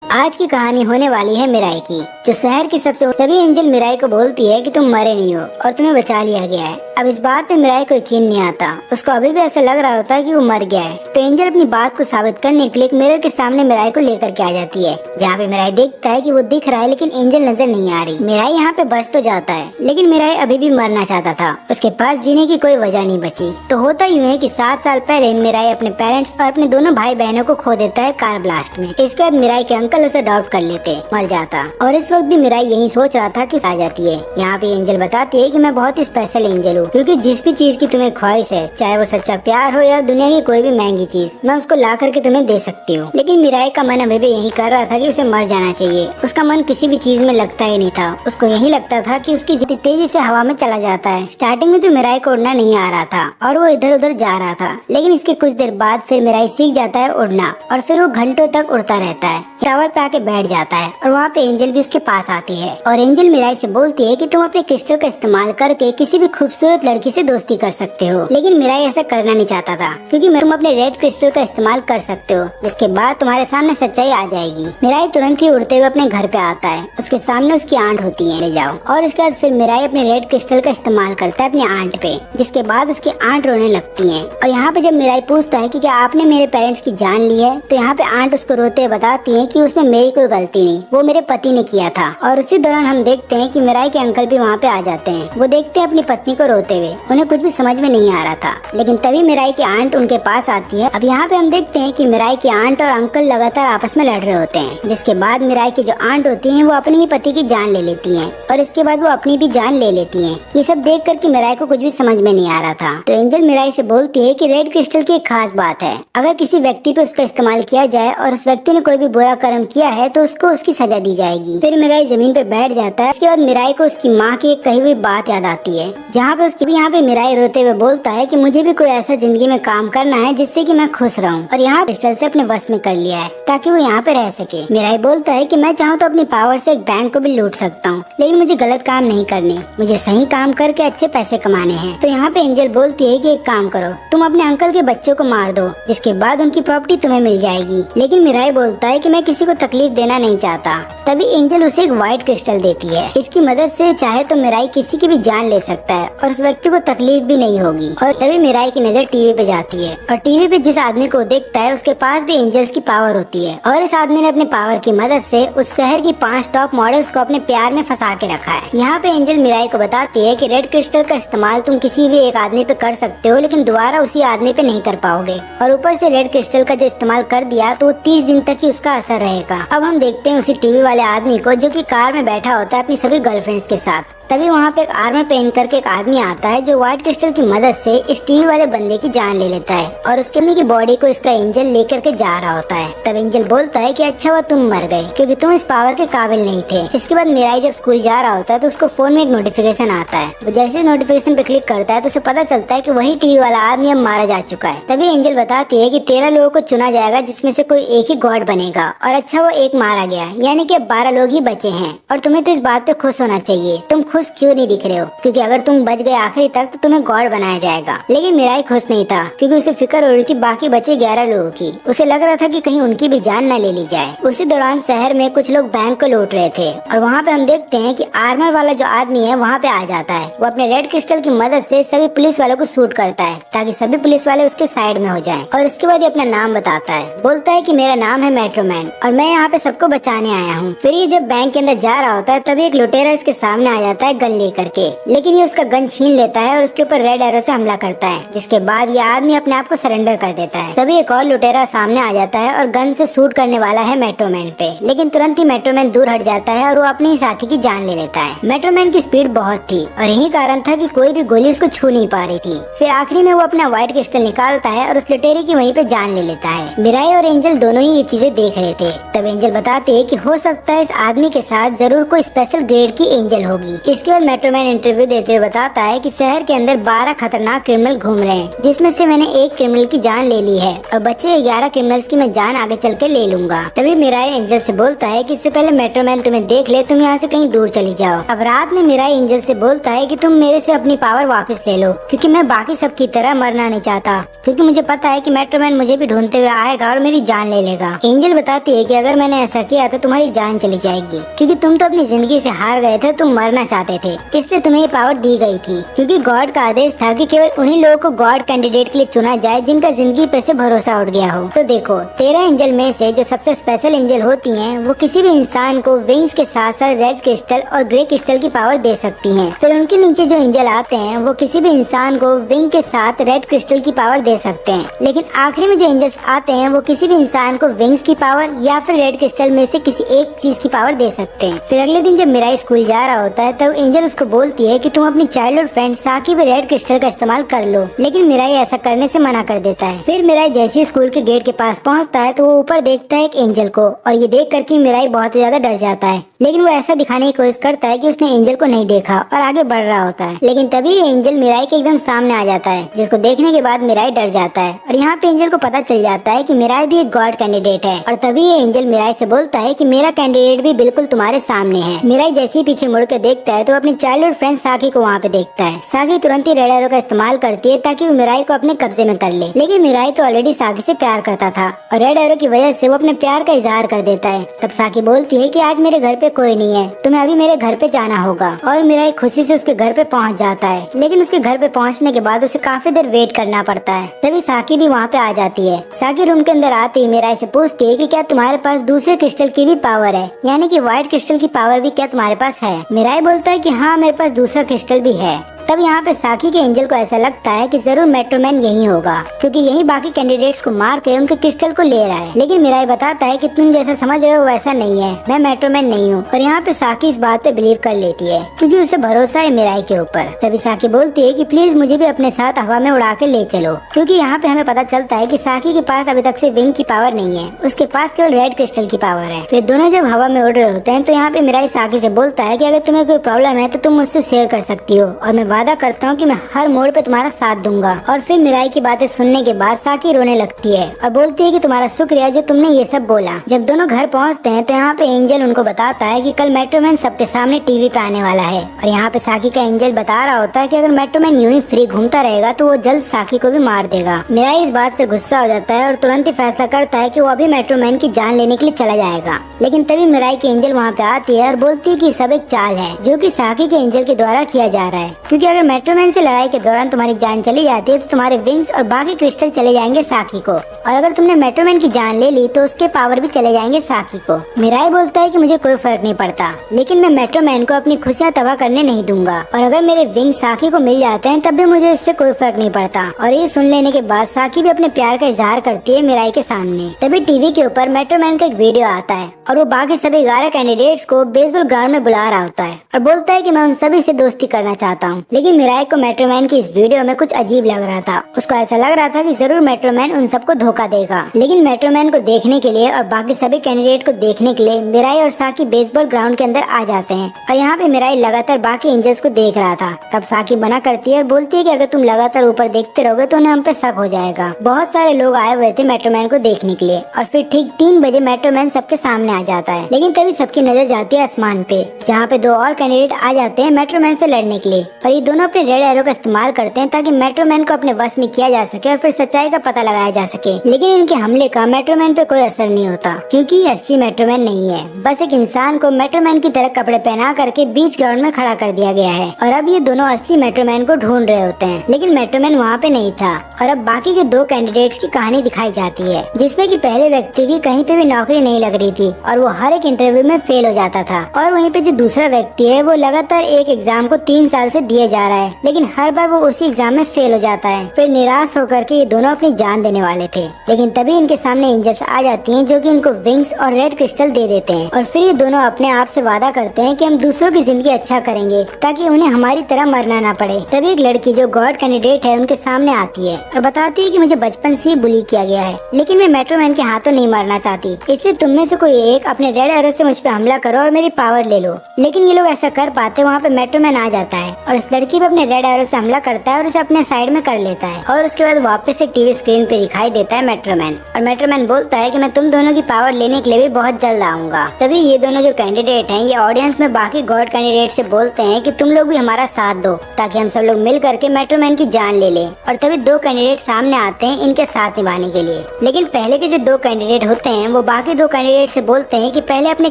आज की कहानी होने वाली है मिराई की, जो शहर की सबसे। तभी एंजल मिराई को बोलती है कि तुम मरे नहीं हो और तुम्हें बचा लिया गया है। अब इस बात पे मिराई को यकीन नहीं आता। उसको अभी भी ऐसा लग रहा होता है कि वो मर गया है। तो एंजल अपनी बात को साबित करने के लिए एक मिरर के सामने मिराई को लेकर के आ जाती है, जहाँ पे मिराई देखता है कि वो दिख रहा है लेकिन एंजल नजर नहीं आ रही। मिराई यहाँ पे बच तो जाता है, लेकिन मिराई अभी भी मरना चाहता था। उसके पास जीने की कोई वजह नहीं बची। तो होता यूँ है कि 7 साल पहले मिराई अपने पेरेंट्स और अपने दोनों भाई बहनों को खो देता है कार ब्लास्ट में। इसके बाद मिराई के अंकल उसे अडॉप्ट कर लेते, मर जाता। और इस वक्त भी मिराई यही सोच रहा था कि आ जाती है। यहाँ पे एंजल बताती है कि मैं बहुत ही स्पेशल एंजल हूँ, क्योंकि जिस भी चीज की तुम्हें ख्वाहिश है, चाहे वो सच्चा प्यार हो या दुनिया की कोई भी महंगी चीज, मैं उसको ला करके तुम्हें दे सकती हूँ। लेकिन मिराई का मन अभी भी यही कर रहा था कि उसे मर जाना चाहिए। उसका मन किसी भी चीज में लगता ही नहीं था। उसको यही लगता था कि उसकी जितनी तेजी से हवा में चला जाता है। स्टार्टिंग में तो मिराई को उड़ना नहीं आ रहा था और वो इधर उधर जा रहा था, लेकिन इसके कुछ देर बाद फिर मिराई सीख जाता है उड़ना और फिर वो घंटों तक उड़ता रहता है। टावर पे आके बैठ जाता है और वहाँ पे एंजल भी उसके पास आती है और एंजल मिराई से बोलती है कि तुम अपने क्रिस्टल का इस्तेमाल करके किसी भी खूबसूरत लड़की से दोस्ती कर सकते हो। लेकिन मिराई ऐसा करना नहीं चाहता था, क्योंकि तुम अपने रेड क्रिस्टल का इस्तेमाल कर सकते हो, जिसके बाद तुम्हारे सामने सच्चाई आ जाएगी। मिराई तुरंत ही उड़ते हुए अपने घर पे आता है। उसके सामने उसकी आंट होती है, ले जाओ। और उसके बाद फिर मिराई अपने रेड क्रिस्टल का इस्तेमाल करता है अपनी आंट पे, जिसके बाद उसकी आंट रोने लगती है। और यहाँ पे जब मिराई पूछता है कि क्या आपने मेरे पेरेंट्स की जान ली है, तो यहाँ पे आंट उसको रोते हुए बताती है कि उसमें मेरी कोई गलती नहीं, वो मेरे पति ने किया था। और उसी दौरान हम देखते हैं कि मिराई के अंकल भी वहाँ पे आ जाते हैं। वो देखते हैं अपनी पत्नी को रोते हुए। उन्हें कुछ भी समझ में नहीं आ रहा था, लेकिन तभी मिराई की आंट उनके पास आती है। अब यहाँ पे हम देखते हैं कि मिराई की आंट और अंकल लगातार आपस में लड़ रहे होते हैं, जिसके बाद मिराई की जो आंट होती है वो अपने ही पति की जान ले लेती है और इसके बाद वो अपनी भी जान ले लेती है। ये सब देख कर के मिराई को कुछ भी समझ में नहीं आ रहा था। तो एंजल मिराई से बोलती है कि रेड क्रिस्टल की एक खास बात है, अगर किसी व्यक्ति पे उसका इस्तेमाल किया जाए और उस व्यक्ति ने कोई भी बुरा कर्म किया है तो उसको उसकी सजा दी जाएगी। फिर मिराई जमीन पे बैठ जाता है। इसके बाद मिराई को उसकी माँ की एक कही हुई बात याद आती है, जहाँ पे उसकी यहाँ पे मिराई रोते हुए बोलता है कि मुझे भी कोई ऐसा जिंदगी में काम करना है जिससे कि मैं खुश रहूं, और यहाँ क्रिस्टल से अपने वश में कर लिया है ताकि वो यहाँ पे रह सके। मिराई बोलता है कि मैं चाहूँ तो अपनी पावर से एक बैंक को भी लूट सकता हूँ, लेकिन मुझे गलत काम नहीं करने, मुझे सही काम करके अच्छे पैसे कमाने हैं। तो यहाँ पे एंजल बोलती है कि एक काम करो, तुम अपने अंकल के बच्चों को मार दो, जिसके बाद उनकी प्रॉपर्टी तुम्हें मिल जाएगी। लेकिन मिराई बोलता है कि मैं किसी को तकलीफ देना नहीं चाहता। तभी एंजल उसे एक व्हाइट क्रिस्टल देती है। इसकी मदद से चाहे तो मिराई किसी की भी जान ले सकता है और उस व्यक्ति को तकलीफ भी नहीं होगी। और तभी मिराई की नजर टीवी पे जाती है और टीवी पे जिस आदमी को देखता है उसके पास भी एंजल्स की पावर होती है, और इस आदमी ने अपने पावर की मदद से उस शहर की 5 टॉप मॉडल्स को अपने प्यार में फंसा के रखा है। यहाँ पे एंजल मिराई को बताती है कि रेड क्रिस्टल का इस्तेमाल तुम किसी भी एक आदमी पे कर सकते हो, लेकिन दोबारा उसी आदमी पे नहीं कर पाओगे। और ऊपर से रेड क्रिस्टल का जो इस्तेमाल कर दिया तो 30 दिन तक ही उसका असर रहेगा। अब हम देखते हैं उसी टीवी वाले आदमी को, जो कि कार में बैठा होता है अपनी सभी गर्लफ्रेंड्स के साथ। तभी वहाँ पे एक आर्मर पहन करके एक आदमी आता है, जो व्हाइट क्रिस्टल की मदद से इस टीवी वाले बंदे की जान ले लेता है और उसके अपनी की बॉडी को इसका एंजल लेकर के जा रहा होता है। तब एंजल बोलता है कि अच्छा हुआ तुम मर गए, क्योंकि तुम इस पावर के काबिल नहीं थे। इसके बाद मिराई जब स्कूल जा रहा होता है तो उसको फोन में एक नोटिफिकेशन आता है। वो जैसे नोटिफिकेशन पे क्लिक करता है तो उसे पता चलता है कि वही टीवी वाला आदमी अब मारा जा चुका है। तभी एंजल बताती है कि 13 लोगों को चुना जाएगा, जिसमें से कोई एक ही गॉड बनेगा, और अच्छा वो एक मारा गया, यानी कि 12 लोग ही बचे हैं। और तुम्हें तो इस बात पे खुश होना चाहिए। तुम खुश क्यों नहीं दिख रहे हो, क्योंकि अगर तुम बच गए आखिरी तक तो तुम्हें गॉड बनाया जाएगा। लेकिन मिराई खुश नहीं था, क्योंकि उसे फिक्र हो रही थी बाकी बचे 11 लोगों की। उसे लग रहा था कि कहीं उनकी भी जान न ले ली जाए। उसी दौरान शहर में कुछ लोग बैंक को लूट रहे थे और वहाँ पे हम देखते हैं कि आर्मर वाला जो आदमी है वहाँ पे आ जाता है। वो अपने रेड क्रिस्टल की मदद से सभी पुलिस वालों को शूट करता है ताकि सभी पुलिस वाले उसके साइड में हो जाएं। और इसके बाद ये अपना नाम बताता है, बोलता है कि मेरा नाम है मेट्रोमैन और मैं यहाँ पे सबको बचाने आया हूँ। फिर ये जब बैंक के अंदर जा रहा होता है तभी एक लुटेरा इसके सामने आ जाता है गन लेकर के, लेकिन ये उसका गन छीन लेता है और उसके ऊपर रेड एरो से हमला करता है, जिसके बाद ये आदमी अपने आप को सरेंडर कर देता है। तभी एक और लुटेरा सामने आ जाता है और गन से शूट करने वाला है मेट्रोमैन पे, लेकिन तुरंत ही मेट्रोमैन दूर हट जाता है और वो अपने ही साथी की जान ले लेता है। मेट्रोमैन की स्पीड बहुत थी और यही कारण था कि कोई भी गोली उसको छू नहीं पा रही थी। फिर आखिरी में वो अपना व्हाइट क्रिस्टल निकालता है और उस लुटेरे की वहीं पे जान ले लेता है। मिराई और एंजल दोनों ही ये चीजें देख रहे थे। तब एंजल बताते हैं कि हो सकता है इस आदमी के साथ जरूर कोई स्पेशल ग्रेड की एंजल होगी, इसके बाद मेट्रोमैन इंटरव्यू देते हुए बताता है कि शहर के अंदर 12 खतरनाक क्रिमिनल घूम रहे हैं, जिसमें से मैंने एक क्रिमिनल की जान ले ली है और बचे 11 क्रिमिनल्स की मैं जान आगे चल के ले लूंगा। तभी मिराई एंजल से बोलता है कि इससे पहले मेट्रोमैन तुम्हें देख ले, तुम यहाँ से कहीं दूर चली जाओ। अब रात में मिराई एंजल से बोलता है कि तुम मेरे से अपनी पावर वापस ले लो, क्योंकि मैं बाकी सब की तरह मरना नहीं चाहता, क्योंकि मुझे पता है कि मेट्रोमैन मुझे भी ढूंढते हुए आएगा और मेरी जान ले लेगा। एंजल बताती है कि अगर मैंने ऐसा किया तो तुम्हारी जान चली जाएगी, क्योंकि तुम तो अपनी जिंदगी से हार गए थे, तुम मरना चाहते थे, इसलिए तुम्हें ये पावर दी गई थी, क्योंकि गॉड का आदेश था कि केवल उन्हीं लोगों को गॉड कैंडिडेट के लिए चुना जाए जिनका जिंदगी पे से भरोसा उठ गया हो। तो देखो 13 एंजल में से जो सबसे स्पेशल एंजल होती हैं, वो किसी भी इंसान को विंग्स के साथ साथ रेड क्रिस्टल और ग्रे क्रिस्टल की पावर दे सकती हैं। फिर उनके नीचे जो एंजल आते हैं वो किसी भी इंसान को विंग के साथ रेड क्रिस्टल की पावर दे सकते हैं, लेकिन आखिरी में जो एंजल्स आते हैं वो किसी भी इंसान को विंग्स की पावर या फिर रेड क्रिस्टल में से किसी एक चीज की पावर दे सकते हैं। फिर अगले दिन जब मिराई स्कूल जा रहा होता है तब एंजल उसको बोलती है कि तुम अपनी चाइल्डहुड फ्रेंड साकी भी रेड क्रिस्टल का इस्तेमाल कर लो, लेकिन मिराई ऐसा करने से मना कर देता है। फिर मिराई जैसे ही स्कूल के गेट के पास पहुंचता है तो वो ऊपर देखता है एक एंजल को, और ये देख करके मिराई बहुत ज्यादा डर जाता है, लेकिन वो ऐसा दिखाने की कोशिश करता है कि उसने एंजल को नहीं देखा और आगे बढ़ रहा होता है। लेकिन तभी एंजल मिराई के एकदम सामने आ जाता है, जिसको देखने के बाद मिराई डर जाता है, और यहाँ पे एंजल को पता चल जाता है कि मिराई भी एक गॉड कैंडिडेट है। और तभी ये एंजल मिराई से बोलता है कि मेरा कैंडिडेट भी बिल्कुल तुम्हारे सामने है। मिराई जैसे ही पीछे मुड़ के देखता है तो अपनी चाइल्डहुड फ्रेंड साकी को वहाँ पे देखता है। साकी तुरंत ही रेड एरो का इस्तेमाल करती है ताकि वो मिराई को अपने कब्जे में कर ले, लेकिन मिराई तो ऑलरेडी साकी से प्यार करता था और रेड एरो की वजह से वो अपने प्यार का इजहार कर देता है। तब साकी बोलती है कि आज मेरे घर पे कोई नहीं है, तुम्हें अभी मेरे घर पे जाना होगा, और मिराई खुशी से उसके घर पे पहुंच जाता है। लेकिन उसके घर पे पहुंचने के बाद उसे काफी देर वेट करना पड़ता है। तभी साकी भी वहाँ पे आ जाती है। साकी रूम के अंदर आते ही मिराई से पूछती है कि क्या तुम्हारे पास दूसरे क्रिस्टल की भी पावर है, यानी कि व्हाइट क्रिस्टल की पावर भी क्या तुम्हारे पास है। मिराई बोलता है कि हाँ, मेरे पास दूसरा क्रिस्टल भी है। तब यहाँ पे साकी के एंजल को ऐसा लगता है कि जरूर मेट्रोमैन यही होगा, क्योंकि यही बाकी कैंडिडेट्स को मार के उनके क्रिस्टल को ले रहा है। लेकिन मिराई बताता है कि तुम जैसा समझ रहे हो वैसा नहीं है, मैं मेट्रोमैन नहीं हूँ। और यहाँ पे साकी इस बात पे बिलीव कर लेती है, क्योंकि उसे भरोसा है मिराई के ऊपर। तभी साकी बोलती है कि प्लीज मुझे भी अपने साथ हवा में उड़ा के ले चलो, क्योंकि यहाँ पे हमें पता चलता है कि साकी के पास अभी तक से विंग की पावर नहीं है, उसके पास केवल रेड क्रिस्टल की पावर है। फिर दोनों जब हवा में उड़ रहे होते हैं तो यहाँ पे मिराई साकी से बोलता है कि अगर तुम्हें कोई प्रॉब्लम है तो तुम मुझसे शेयर कर सकती हो, और मैं वादा करता हूँ कि मैं हर मोड़ पे तुम्हारा साथ दूंगा। और फिर मिराई की बातें सुनने के बाद साकी रोने लगती है और बोलती है कि तुम्हारा शुक्रिया जो तुमने ये सब बोला। जब दोनों घर पहुंचते हैं तो यहाँ पे एंजल उनको बताता है कि कल मेट्रोमैन सबके सामने टीवी पे आने वाला है, और यहाँ पे साकी का एंजल बता रहा होता है कि अगर मेट्रोमैन यूं ही फ्री घूमता रहेगा तो वो जल्द साकी को भी मार देगा। मिराई इस बात से गुस्सा हो जाता है और तुरंत ही फैसला करता है कि वो अभी मेट्रोमैन की जान लेने के लिए चला जाएगा। लेकिन तभी मिराई की एंजल वहाँ पे आती है और बोलती है कि सब एक चाल है जो कि साकी के एंजल के द्वारा किया जा रहा है, क्योंकि अगर मेट्रोमैन से लड़ाई के दौरान तुम्हारी जान चली जाती है तो तुम्हारे विंग्स और बाकी क्रिस्टल चले जाएंगे साकी को, और अगर तुमने मेट्रोमैन की जान ले ली तो उसके पावर भी चले जाएंगे साकी को। मिराई बोलता है कि मुझे कोई फर्क नहीं पड़ता, लेकिन मैं मेट्रोमैन को अपनी खुशियाँ तबाह करने नहीं दूंगा, और अगर मेरे विंग साकी को मिल जाते हैं तब भी मुझे इससे कोई फर्क नहीं पड़ता। और ये सुन लेने के बाद साकी भी अपने प्यार का इजहार करती है मिराई के सामने। तभी टीवी के ऊपर मेट्रोमैन का एक वीडियो आता है और वो बाकी सभी 11 कैंडिडेट्स को बेसबॉल ग्राउंड में बुला रहा होता है और बोलता है कि मैं उन सभी से दोस्ती करना चाहता हूँ। लेकिन मिराई को मेट्रोमैन की इस वीडियो में कुछ अजीब लग रहा था। उसको ऐसा लग रहा था कि जरूर मेट्रोमैन उन सबको धोखा देगा। लेकिन मेट्रोमैन को देखने के लिए और बाकी सभी कैंडिडेट को देखने के लिए मिराई और साकी बेसबॉल ग्राउंड के अंदर आ जाते हैं, और यहाँ पे मिराई लगातार बाकी एंजल्स को देख रहा था। तब साकी मना करती है और बोलती है कि अगर तुम लगातार ऊपर देखते रहोगे तो उन्हें हम पे शक हो जाएगा। बहुत सारे लोग आए हुए थे मेट्रोमैन को देखने के लिए, और फिर ठीक 3 बजे मेट्रोमैन सबके सामने आ जाता है। लेकिन तभी सबकी नजर जाती है आसमान पे, जहाँ पे 2 और कैंडिडेट आ जाते हैं मेट्रोमैन से लड़ने के लिए, और ये दोनों अपने रेड एरो का इस्तेमाल करते हैं ताकि मेट्रोमैन को अपने वश में किया जा सके और फिर सच्चाई का पता लगाया जा सके। लेकिन इनके हमले का मेट्रोमैन पे कोई असर नहीं होता, क्योंकि ये असली मेट्रोमैन नहीं है, बस एक इंसान को मेट्रोमैन की तरह कपड़े पहना करके बीच ग्राउंड में खड़ा कर दिया गया है। और अब ये दोनों असली मेट्रोमैन को ढूंढ रहे होते हैं, लेकिन मेट्रोमैन वहाँ पे नहीं था। और अब बाकी के 2 कैंडिडेट्स की कहानी दिखाई जाती है, जिसमें कि पहले व्यक्ति की कहीं पे भी नौकरी नहीं लग रही थी और वो हर एक इंटरव्यू में फेल हो जाता था, और वहीं पे जो दूसरा व्यक्ति है वो लगातार एक एग्जाम को 3 साल से दिए जा रहा है, लेकिन हर बार वो उसी एग्जाम में फेल हो जाता है। फिर निराश होकर के ये दोनों अपनी जान देने वाले थे, लेकिन तभी इनके सामने एंजल्स आ जाती हैं जो कि इनको विंग्स और रेड क्रिस्टल दे देते हैं। और फिर ये दोनों अपने आप से वादा करते हैं कि हम दूसरों की जिंदगी अच्छा करेंगे ताकि उन्हें हमारी तरह मरना ना पड़े। तभी एक लड़की जो गॉड कैंडिडेट है उनके सामने आती है और बताती है कि मुझे बचपन से ही बुली किया गया है, लेकिन मैं मेट्रोमैन के हाथों नहीं मरना चाहती, इसलिए तुम में से कोई एक अपने रेड एरो से मुझ पे हमला करो और मेरी पावर ले लो। लेकिन ये लोग ऐसा कर पाते, वहाँ पे मेट्रोमैन आ जाता है और इस लड़की पे अपने रेड एरो से हमला करता है और उसे अपने साइड में कर लेता है। और उसके बाद वापस से टीवी स्क्रीन पे दिखाई देता है मेट्रोमैन, और मेट्रोमैन बोलता है कि मैं तुम दोनों की पावर लेने के लिए भी बहुत जल्द आऊंगा। तभी ये दोनों जो कैंडिडेट हैं ये ऑडियंस में बाकी गॉड कैंडिडेट से बोलते हैं कि तुम लोग भी हमारा साथ दो ताकि हम सब लोग मिल करके मेट्रोमैन की जान ले लें। और तभी दो कैंडिडेट सामने आते हैं इनके साथ निभाने के लिए। लेकिन पहले के जो दो कैंडिडेट होते हैं वो बाकी दो कैंडिडेट से बोलते हैं कि पहले अपने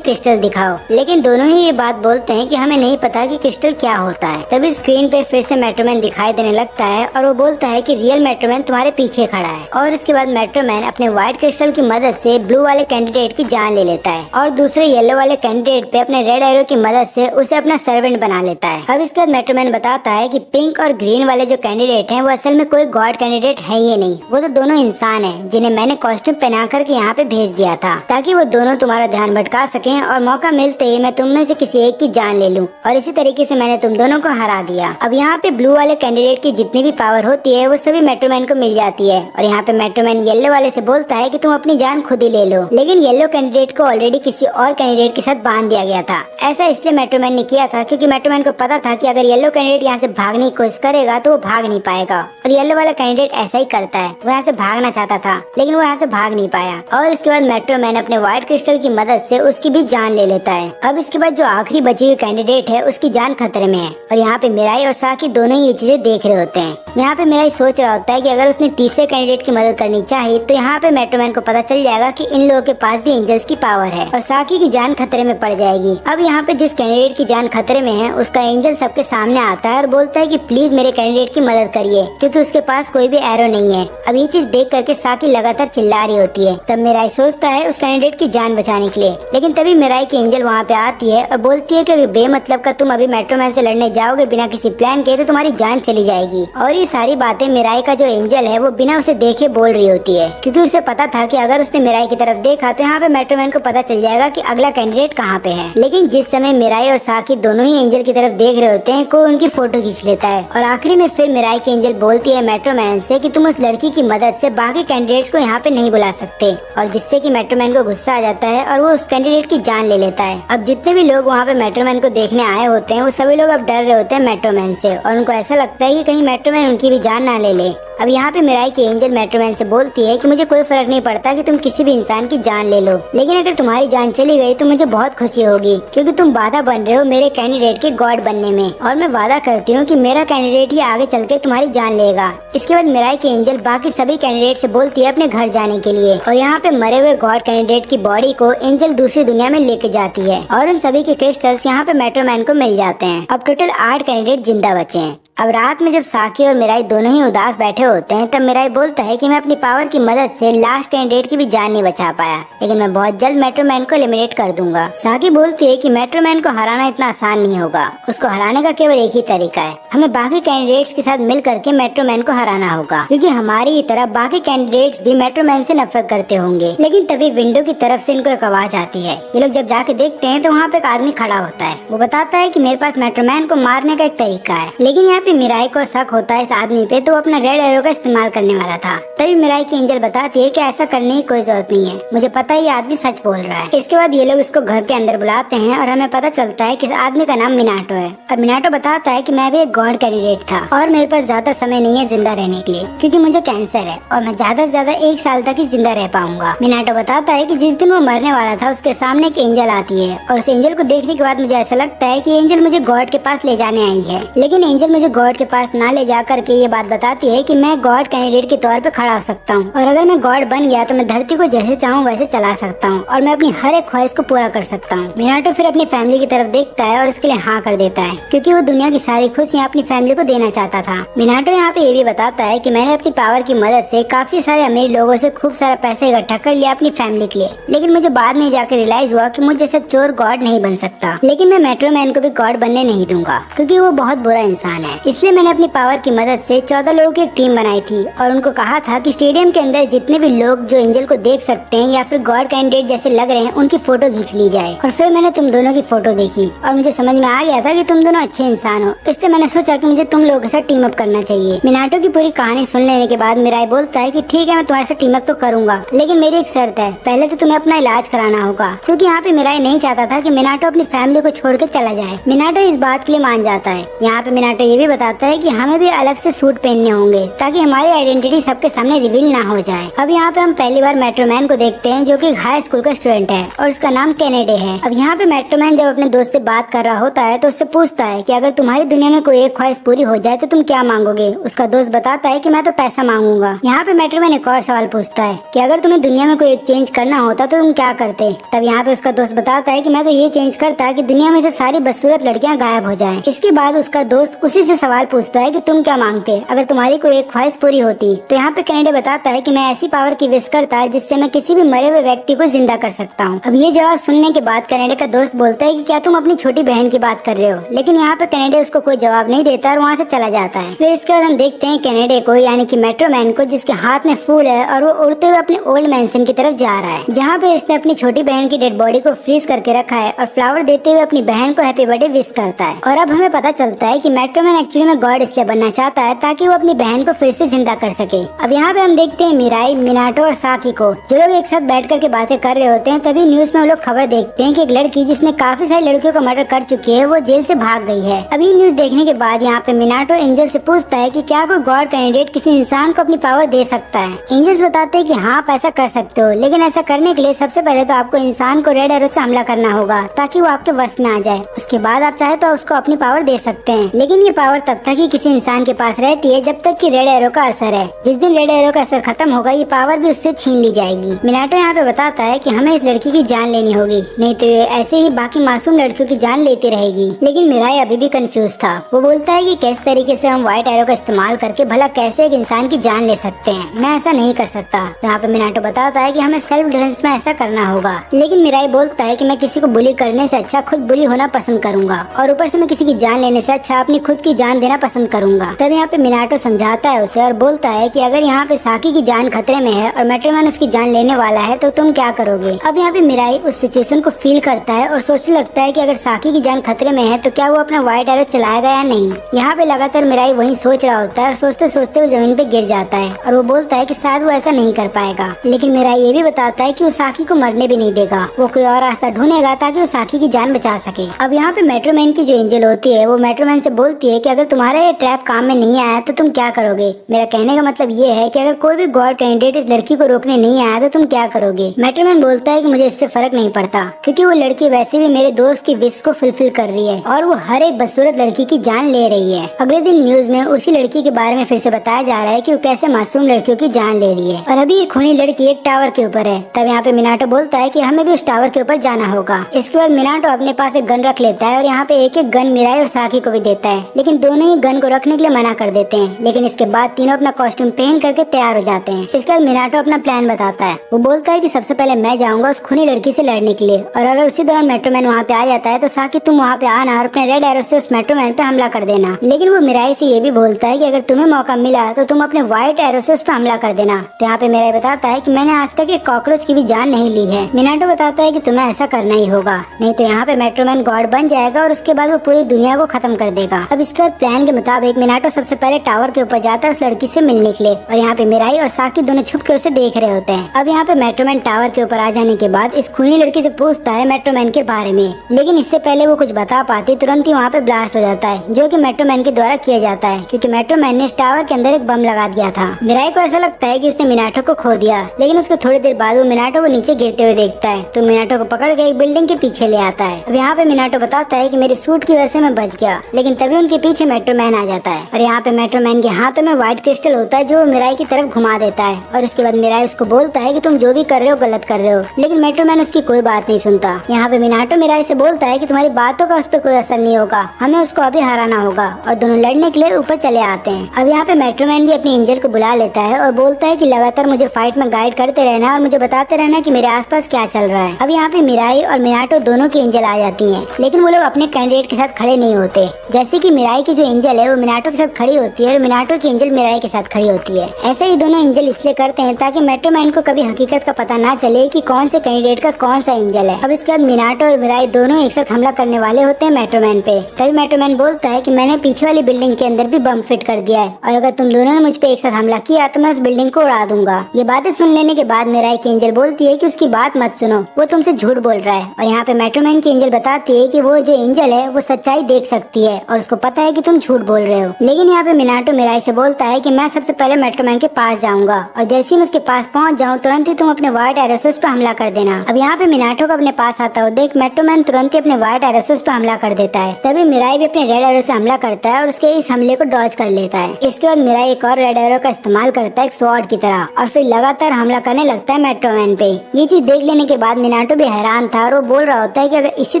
क्रिस्टल दिखाओ, लेकिन दोनों ही ये बात बोलते हैं कि हमें नहीं पता कि क्रिस्टल क्या होता है। तभी स्क्रीन पे फिर से मेट्रोमैन दिखाई देने लगता है और वो बोलता है कि रियल मेट्रोमैन तुम्हारे पीछे खड़ा है। और इसके बाद मेट्रोमैन अपने व्हाइट क्रिस्टल की मदद से ब्लू वाले कैंडिडेट की जान ले लेता है और दूसरे येलो वाले कैंडिडेट पे अपने रेड एरो की मदद से उसे अपना सर्वेंट बना लेता है। अब इसके बाद मेट्रोमैन बताता है कि पिंक और ग्रीन वाले जो कैंडिडेट हैं वो असल में कोई गॉड कैंडिडेट है ही नहीं, वो तो दोनों इंसान हैं जिन्हें मैंने कॉस्ट्यूम पहना करके यहाँ पे भेज दिया था ताकि वो दोनों तुम्हारा ध्यान भटका सकें और मौका मिलते ही मैं तुम में से किसी एक की जान ले लूं। और इसी तरीके से मैंने तुम दोनों को हरा दिया। अब यहाँ पे ब्लू वाले कैंडिडेट की जितनी भी पावर होती है वो सभी मेट्रोमैन को मिल जाती है। और यहाँ पे मेट्रोमैन येलो वाले से बोलता है कि तुम अपनी जान खुद ही ले लो, लेकिन येलो कैंडिडेट को ऑलरेडी किसी और कैंडिडेट के साथ बांध दिया गया था। ऐसा इसलिए मेट्रोमैन ने किया था क्योंकि मेट्रोमैन को पता था कि अगर येलो कैंडिडेट यहाँ से भागने की कोशिश करेगा तो वो भाग नहीं पाएगा। और येलो वाला कैंडिडेट ऐसा ही करता है, वो यहाँ से भागना चाहता था लेकिन वो यहाँ से भाग नहीं पाया। और इसके बाद मेट्रोमैन अपने व्हाइट क्रिस्टल की मदद से उसकी भी जान ले लेता है। अब इसके बाद जो आखिरी बची हुई कैंडिडेट है उसकी जान खतरे में है और यहाँ पे मिराई और साकी दोनों ही ये चीजें देख रहे होते हैं। यहाँ पे मिराई सोच रहा होता है कि अगर उसने तीसरे कैंडिडेट की मदद करनी चाहिए तो यहाँ पे मेट्रोमैन को पता चल जाएगा कि इन लोगों के पास भी एंजल्स की पावर है और साकी की जान खतरे में पड़ जाएगी। अब यहाँ पे जिस कैंडिडेट की जान खतरे में है उसका एंजल सबके सामने आता है और बोलता है कि प्लीज मेरे कैंडिडेट की मदद करिए क्योंकि उसके पास कोई भी एरो नहीं है। अब ये चीज देख करके साकी लगातार चिल्ला रही होती है। तब मिराई सोचता है उस कैंडिडेट की जान बचाने के लिए, लेकिन तभी मिराई की एंजल वहाँ पे आती है और बोलती है कि अगर बेमतलब का तुम अभी मेट्रोमैन से लड़ने जाओगे बिना किसी प्लान के तो तुम्हारी जान चली जाएगी। और ये सारी बातें मिराई का जो एंजल है वो बिना उसे देखे बोल रही होती है क्योंकि उसे पता था कि अगर उसने मिराई की तरफ देखा तो यहाँ पे मेट्रोमैन को पता चल जाएगा कि अगला कैंडिडेट कहाँ पे है। लेकिन जिस समय मिराई और साकी दोनों ही एंजल की तरफ देख रहे होते हैं कोई उनकी फोटो खींच लेता है। और आखिरी में फिर मिराई की एंजल बोलती है मेट्रोमैन से कि तुम उस लड़की की मदद से बाकी कैंडिडेट्स को यहाँ पे नहीं बुला सकते, और जिससे कि मेट्रोमैन को गुस्सा आ जाता है और वो उस कैंडिडेट की जान ले लेता है। अब जितने भी लोग वहाँ पे मेट्रोमैन को देखने आए होते हैं वो सभी लोग अब डर रहे होते हैं मेट्रोमैन से और उनको ऐसा लगता है कि कहीं मेट्रोमैन उनकी भी जान ना ले ले। अब यहाँ पे मिराई की एंजल मेट्रोमैन से बोलती है कि मुझे कोई फर्क नहीं पड़ता कि तुम किसी भी इंसान की जान ले लो, लेकिन अगर तुम्हारी जान चली गई तो मुझे बहुत खुशी होगी क्योंकि तुम बाधा बन रहे हो मेरे कैंडिडेट के गॉड बनने में, और मैं वादा करती हूँ कि मेरा कैंडिडेट ही आगे चल के तुम्हारी जान लेगा। इसके बाद मिराई की एंजल बाकी सभी कैंडिडेट से बोलती है अपने घर जाने के लिए, और यहाँ पे मरे हुए गॉड कैंडिडेट की बॉडी को एंजल दूसरी दुनिया में लेके जाती है और उन सभी के क्रिस्टल्स यहाँ पे मेट्रोमैन को मिल जाते हैं। अब टोटल 8 कैंडिडेट जिंदा बचे हैं। अब रात में जब साकी और मिराई दोनों ही उदास बैठे होते हैं तब मिराई बोलता है कि मैं अपनी पावर की मदद से लास्ट कैंडिडेट की भी जान नहीं बचा पाया, लेकिन मैं बहुत जल्द मेट्रोमैन को एलिमिनेट कर दूंगा। साकी बोलती है कि मेट्रोमैन को हराना इतना आसान नहीं होगा, उसको हराने का केवल एक ही तरीका है, हमें बाकी कैंडिडेट्स के साथ मिल करके मेट्रोमैन को हराना होगा क्योंकि हमारी तरह बाकी कैंडिडेट्स भी मेट्रोमैन से नफरत करते होंगे। लेकिन तभी विंडो की तरफ से इनको एक आवाज आती है। ये लोग जब जाके देखते हैं तो वहाँ पे एक आदमी खड़ा होता है। वो बताता है कि मेरे पास मेट्रोमैन को मारने का एक तरीका है, लेकिन यहाँ पे मिराई को शक होता है इस आदमी पे तो वो अपना रेड एरो का इस्तेमाल करने वाला था। तभी मिराई की एंजल बताती है कि ऐसा करने की कोई जरूरत नहीं है, मुझे पता है ये आदमी सच बोल रहा है। इसके बाद ये लोग इसको घर के अंदर बुलाते हैं और हमें पता चलता है कि इस आदमी का नाम मिनाटो है और मिनाटो बताता है कि मैं भी एक गॉड कैंडिडेट था और मेरे पास ज्यादा समय नहीं है जिंदा रहने के लिए क्योंकि मुझे कैंसर है और मैं ज्यादा से ज्यादा 1 साल तक ही जिंदा रह पाऊंगा। मिनाटो बताता है कि जिस दिन वो मरने वाला था उसके सामने एक एंजल आती है और उस एंजल को देखने के बाद मुझे ऐसा लगता है कि एंजल मुझे गॉड के पास ले जाने आई है, लेकिन एंजल मुझे गॉड के पास ना ले जा करके ये बात बताती है कि मैं गॉड कैंडिडेट के तौर पे खड़ा हो सकता हूँ और अगर मैं गॉड बन गया तो मैं धरती को जैसे चाहूँ वैसे चला सकता हूँ और मैं अपनी हर एक ख्वाहिश को पूरा कर सकता हूँ। मिनाटो फिर अपनी फैमिली की तरफ देखता है और इसके लिए हाँ कर देता है क्योंकि वो दुनिया की सारी खुशियाँ अपनी फैमिली को देना चाहता था। मिनाटो यहाँ पे ये भी बताता है कि मैंने अपनी पावर की मदद से काफी सारे अमीर लोगों से खूब सारा पैसा इकट्ठा कर लिया अपनी फैमिली के लिए, लेकिन मुझे बाद में जाकर रियलाइज हुआ कि मुझ जैसा चोर गॉड नहीं बन सकता, लेकिन मैं मेट्रोमैन को भी गॉड बनने नहीं दूंगा क्योंकि वो बहुत बुरा इंसान है। इसलिए मैंने अपनी पावर की मदद से 14 लोगों की एक टीम बनाई थी और उनको कहा था कि स्टेडियम के अंदर जितने भी लोग जो एंजल को देख सकते हैं या फिर गॉड कैंडिडेट जैसे लग रहे हैं उनकी फोटो खींच ली जाए। और फिर मैंने तुम दोनों की फोटो देखी और मुझे समझ में आ गया था कि तुम दोनों अच्छे इंसान हो, इसलिए मैंने सोचा कि मुझे तुम लोगों के साथ टीम अप करना चाहिए। मिनाटो की पूरी कहानी सुन लेने के बाद मिराई बोलता है कि ठीक है, मैं तुम्हारे साथ टीम अप तो करूंगा, लेकिन मेरी एक शर्त है, पहले तो तुम्हें अपना इलाज कराना होगा, क्योंकि यहाँ पे मिराई नहीं चाहता था कि मिनाटो अपनी फैमिली को छोड़ के चला जाए। मिनाटो इस बात के लिए मान जाता है। यहाँ पे मिनाटो ये भी बताता है कि हमें भी अलग से सूट पहनने होंगे ताकि हमारी आइडेंटिटी सबके सामने रिवील ना हो जाए। अब यहाँ पे हम पहली बार मेट्रोमैन को देखते हैं जो कि हाई स्कूल का स्टूडेंट है और उसका नाम कैनेडे है। अब यहाँ पे मेट्रोमैन जब अपने दोस्त से बात कर रहा होता है तो उससे पूछता है कि अगर तुम्हारी दुनिया में कोई एक ख्वाहिश पूरी हो जाए तो तुम क्या मांगोगे। उसका दोस्त बताता है कि मैं तो पैसा मांगूंगा। यहाँ पे मेट्रोमैन एक और सवाल पूछता है कि अगर तुम्हें दुनिया में कोई एक चेंज करना होता तो तुम क्या करते। तब यहाँ पे उसका दोस्त बताता है कि मैं तो ये चेंज करता कि दुनिया में से सारी बदसूरत लड़कियां गायब हो जाएं। इसके बाद उसका दोस्त उसी से सवाल पूछता है कि तुम क्या मांगते अगर तुम्हारी कोई एक ख्वाहिश पूरी होती। तो यहाँ पे कैनेडा बताता है कि मैं ऐसी पावर की विश करता है जिससे मैं किसी भी मरे हुए व्यक्ति को जिंदा कर सकता हूँ। अब ये जवाब सुनने के बाद कैनेडा का दोस्त बोलता है कि क्या तुम अपनी छोटी बहन की बात कर रहे हो, लेकिन यहाँ पे कैनेडा उसको कोई जवाब नहीं देता और वहाँ से चला जाता है। फिर इसके बाद हम देखते हैं कैनेडा को यानी कि मेट्रोमैन को, जिसके हाथ में फूल है और वो उड़ते हुए अपने ओल्ड मैंशन की तरफ जा रहा है, जहाँ पे इसने अपनी छोटी बहन की डेड बॉडी को फ्रीज करके रखा है और फ्लावर देते हुए अपनी बहन को हैप्पी बर्थडे विश करता है। और अब हमें पता चलता है कि मेट्रोमैन एक्चुअली में गॉड इसलिए बनना चाहता है ताकि वो अपनी बहन को फिर से जिंदा कर सके। अब यहाँ पे हम देखते हैं मिराई, मिनाटो और साकी को, जो लोग एक साथ बैठ करके बातें कर रहे होते हैं। तभी न्यूज में वो लोग खबर देखते हैं कि एक लड़की जिसने काफी सारी लड़कियों का मर्डर कर चुकी है वो जेल से भाग गई है। अभी न्यूज देखने के बाद यहाँ पे मिनाटो एंजल से पूछता है कि क्या कोई गॉड कैंडिडेट किसी इंसान को अपनी पावर दे सकता है। एंजल्स बताते हैं कि हाँ, आप ऐसा कर सकते हो, लेकिन ऐसा करने के लिए सबसे पहले तो आपको इंसान को रेड एरो से हमला करना होगा ताकि वो आपके वश में आ जाए। उसके बाद आप चाहे तो उसको अपनी पावर दे सकते हैं, लेकिन ये पावर तब तक ही किसी इंसान के पास रहती है जब तक कि रेड एरो का असर है। जिस दिन रेड एरो का असर खत्म होगा ये पावर भी उससे छीन ली जाएगी। मिनाटो यहाँ पे बताता है कि हमें इस लड़की की जान लेनी होगी, नहीं तो ये ऐसे ही बाकी मासूम लड़कियों की जान लेती रहेगी। लेकिन मिराई अभी भी कंफ्यूज था। वो बोलता है कि किस तरीके से हम व्हाइट एरो का इस्तेमाल करके भला कैसे एक इंसान की जान ले सकते हैं, मैं ऐसा नहीं कर सकता। यहाँ पे मिनाटो बताता है कि हमें सेल्फ डिफेंस में ऐसा करना होगा, लेकिन मिराई बोलता है कि मैं किसी को बुली करने से अच्छा खुद बुली होना पसंद करूंगा और ऊपर से मैं किसी की जान लेने से अच्छा अपनी खुद की जान देना पसंद करूंगा। तब यहाँ पे मिनाटो समझाता है उसे और बोलता है कि अगर यहाँ पे साकी की जान खतरे में है और मेट्रोमैन उसकी जान लेने वाला है तो तुम क्या करोगे। अब यहाँ पे मिराई उस सिचुएशन को फील करता है और सोचने लगता है कि अगर साकी की जान खतरे में है तो क्या वो अपना व्हाइट एरो चलाएगा या नहीं। यहाँ पे लगातार मिराई वही सोच रहा होता है और सोचते सोचते वो जमीन पे गिर जाता है और वो बोलता है कि शायद वो ऐसा नहीं कर पाएगा। लेकिन मिराई ये भी बताता है कि वो साकी को मरने भी नहीं देगा, वो कोई और रास्ता ढूंढेगा ताकि वो साकी की जान बचा सके। अब यहाँ पे मेट्रोमैन की जो एंजल होती है वो मेट्रोमैन से बोलती है कि अगर तुम्हारा ये ट्रैप काम में नहीं आया तो तुम क्या करोगे। मेरा कहने का मतलब ये है कि अगर कोई भी गॉड कैंडिडेट इस लड़की को रोकने नहीं आया तो तुम क्या करोगे। मेट्रोमैन बोलता है कि मुझे इससे फर्क नहीं पड़ता, क्योंकि वो लड़की वैसे भी मेरे दोस्त की विश को फुलफिल कर रही है और वो हर एक बदसूरत लड़की की जान ले रही है। अगले दिन न्यूज में उसी लड़की के बारे में फिर से बताया जा रहा है कि वो कैसे मासूम लड़कियों की जान ले रही है और अभी ये खूनी लड़की एक टावर के ऊपर है। तब यहाँ पे मिनाटो बोलता है कि हमें भी उस टावर के ऊपर जाना होगा। इसके बाद मिनाटो अपने पास एक गन रख लेता है और यहाँ पे एक एक गन मिराई और साकी को भी देता है, लेकिन दोनों ही गन को रखने के लिए मना कर देते हैं। लेकिन इसके बाद तीनों अपना कॉस्ट्यूम पहन करके तैयार हो जाते हैं। इसके बाद मिनाटो अपना प्लान बताता है। वो बोलता है कि सबसे पहले मैं जाऊंगा उस खूनी लड़की से लड़ने के लिए और अगर उसी दौरान मेट्रोमैन वहाँ पे आ जाता है तो साकी तुम वहाँ पे आना और अपने रेड एरो से उस मेट्रोमैन पे हमला कर देना। लेकिन वो मिराई से ये भी बोलता है कि अगर तुम्हें मौका मिला तो तुम अपने व्हाइट एरो से उस पर हमला कर देना। तो यहाँ पे मिराई बताता है कि मैंने आज तक एक कॉकरोच की भी जान नहीं ली है। मिनाटो बताता है कि तुम्हें ऐसा करना ही होगा, नहीं तो यहाँ पे मेट्रोमैन गॉड बन जाएगा और उसके बाद वो पूरी दुनिया को खत्म कर देगा। अब इसके बाद प्लान के मुताबिक मिनाटो सबसे पहले टावर के ऊपर जाता है उस लड़की से मिलने के लिए और यहाँ पे मिराई और साकी दोनों छुप के उसे देख रहे होते हैं। अब यहाँ पे मेट्रोमैन टावर के ऊपर आ जाने के बाद इस खूनी लड़की से पूछता है मेट्रोमैन के बारे में, लेकिन इससे पहले वो कुछ बता पाती तुरंत ही वहाँ पे ब्लास्ट हो जाता है, जो कि मेट्रोमैन के द्वारा किया जाता है, क्योंकि मेट्रोमैन ने इस टावर के अंदर एक बम लगा दिया था। मिराई को ऐसा लगता है कि उसने मिनाटो को खो दिया, लेकिन उसको थोड़ी देर बाद वो मिनाटो को नीचे गिरते हुए देखता है तो मिनाटो को पकड़ के एक बिल्डिंग के पीछे ले आता है। अब यहाँ पे मिनाटो बताता है कि मेरे सूट की वजह से मैं बच गया, लेकिन तभी उनके पीछे मेट्रोमैन आ जाता है और यहाँ पे मेट्रोमैन के हाथों में व्हाइट क्रिस्टल होता है जो मिराई की तरफ घुमा देता है और उसके बाद मिराई उसको बोलता है कि तुम जो भी कर रहे हो गलत कर रहे हो, लेकिन मेट्रोमैन उसकी कोई बात नहीं सुनता। यहाँ पे मिनाटो मिराई से बोलता है कि तुम्हारी बातों का उस पर कोई असर नहीं होगा, हमें उसको अभी हराना होगा और दोनों लड़ने के लिए ऊपर चले आते हैं। अब यहाँ पे मेट्रोमैन भी अपनी एंजल को बुला लेता है और बोलता है कि लगातार मुझे फाइट में गाइड करते रहना और मुझे बताते रहना कि मेरे आसपास क्या चल रहा है। अब यहाँ पे मिराई और मिनाटो दोनों की एंजल आ जाती हैं, लेकिन वो लोग अपने कैंडिडेट के साथ खड़े नहीं होते। जैसे कि मिराई की जो एंजल है वो मिनाटो के साथ खड़ी होती है और मिनाटो की एंजल मिराई के साथ खड़ी होती है। ऐसे ही दोनों एंजल इसलिए करते हैं ताकि मेट्रोमैन को कभी हकीकत का पता ना चले कि कौन से कैंडिडेट का कौन सा एंजल है। अब इसके बाद मिनाटो और मिराई दोनों एक साथ हमला करने वाले होते हैं मेट्रोमैन पे। तभी मेट्रोमैन बोलता है कि मैंने पीछे वाली बिल्डिंग के अंदर भी बम फिट कर दिया है और अगर तुम दोनों ने मुझ पे एक साथ हमला किया तो मैं उस बिल्डिंग को उड़ा दूंगा। ये बातें सुन लेने के बाद मिराई की एंजल बोलती है कि उसकी बात मत सुनो, वो तुमसे झूठ बोल रहा है। और यहाँ पे मेट्रोमैन की एंजल बताती है कि वो जो एंजल है वो सच्चाई देख सकती है और उसको पता है कि तुम झूठ बोल रहे हो। लेकिन यहाँ पे मिनाटो मिराई से बोलता है कि मैं सबसे पहले मेट्रोमैन के पास जाऊंगा और जैसे ही मैं उसके पास पहुंच जाऊं तुरंत ही तुम अपने व्हाइट एरोस पे हमला कर देना। अब यहाँ पे मिनाटो को अपने पास आता हो देख मेट्रोमैन तुरंत ही अपने व्हाइट एरोस पे हमला कर देता है। तभी मिराई भी अपने रेड एरो से हमला करता है और उसके इस हमले को डॉज कर लेता है। इसके बाद मिराई एक और रेड एरो का इस्तेमाल करता है एक स्वॉर्ड की तरह और फिर लगातार हमला करने लगता है मेट्रोमैन पे। ये चीज देख लेने के बाद मिनाटो भी हैरान था और वो बोल रहा होता है कि अगर इसी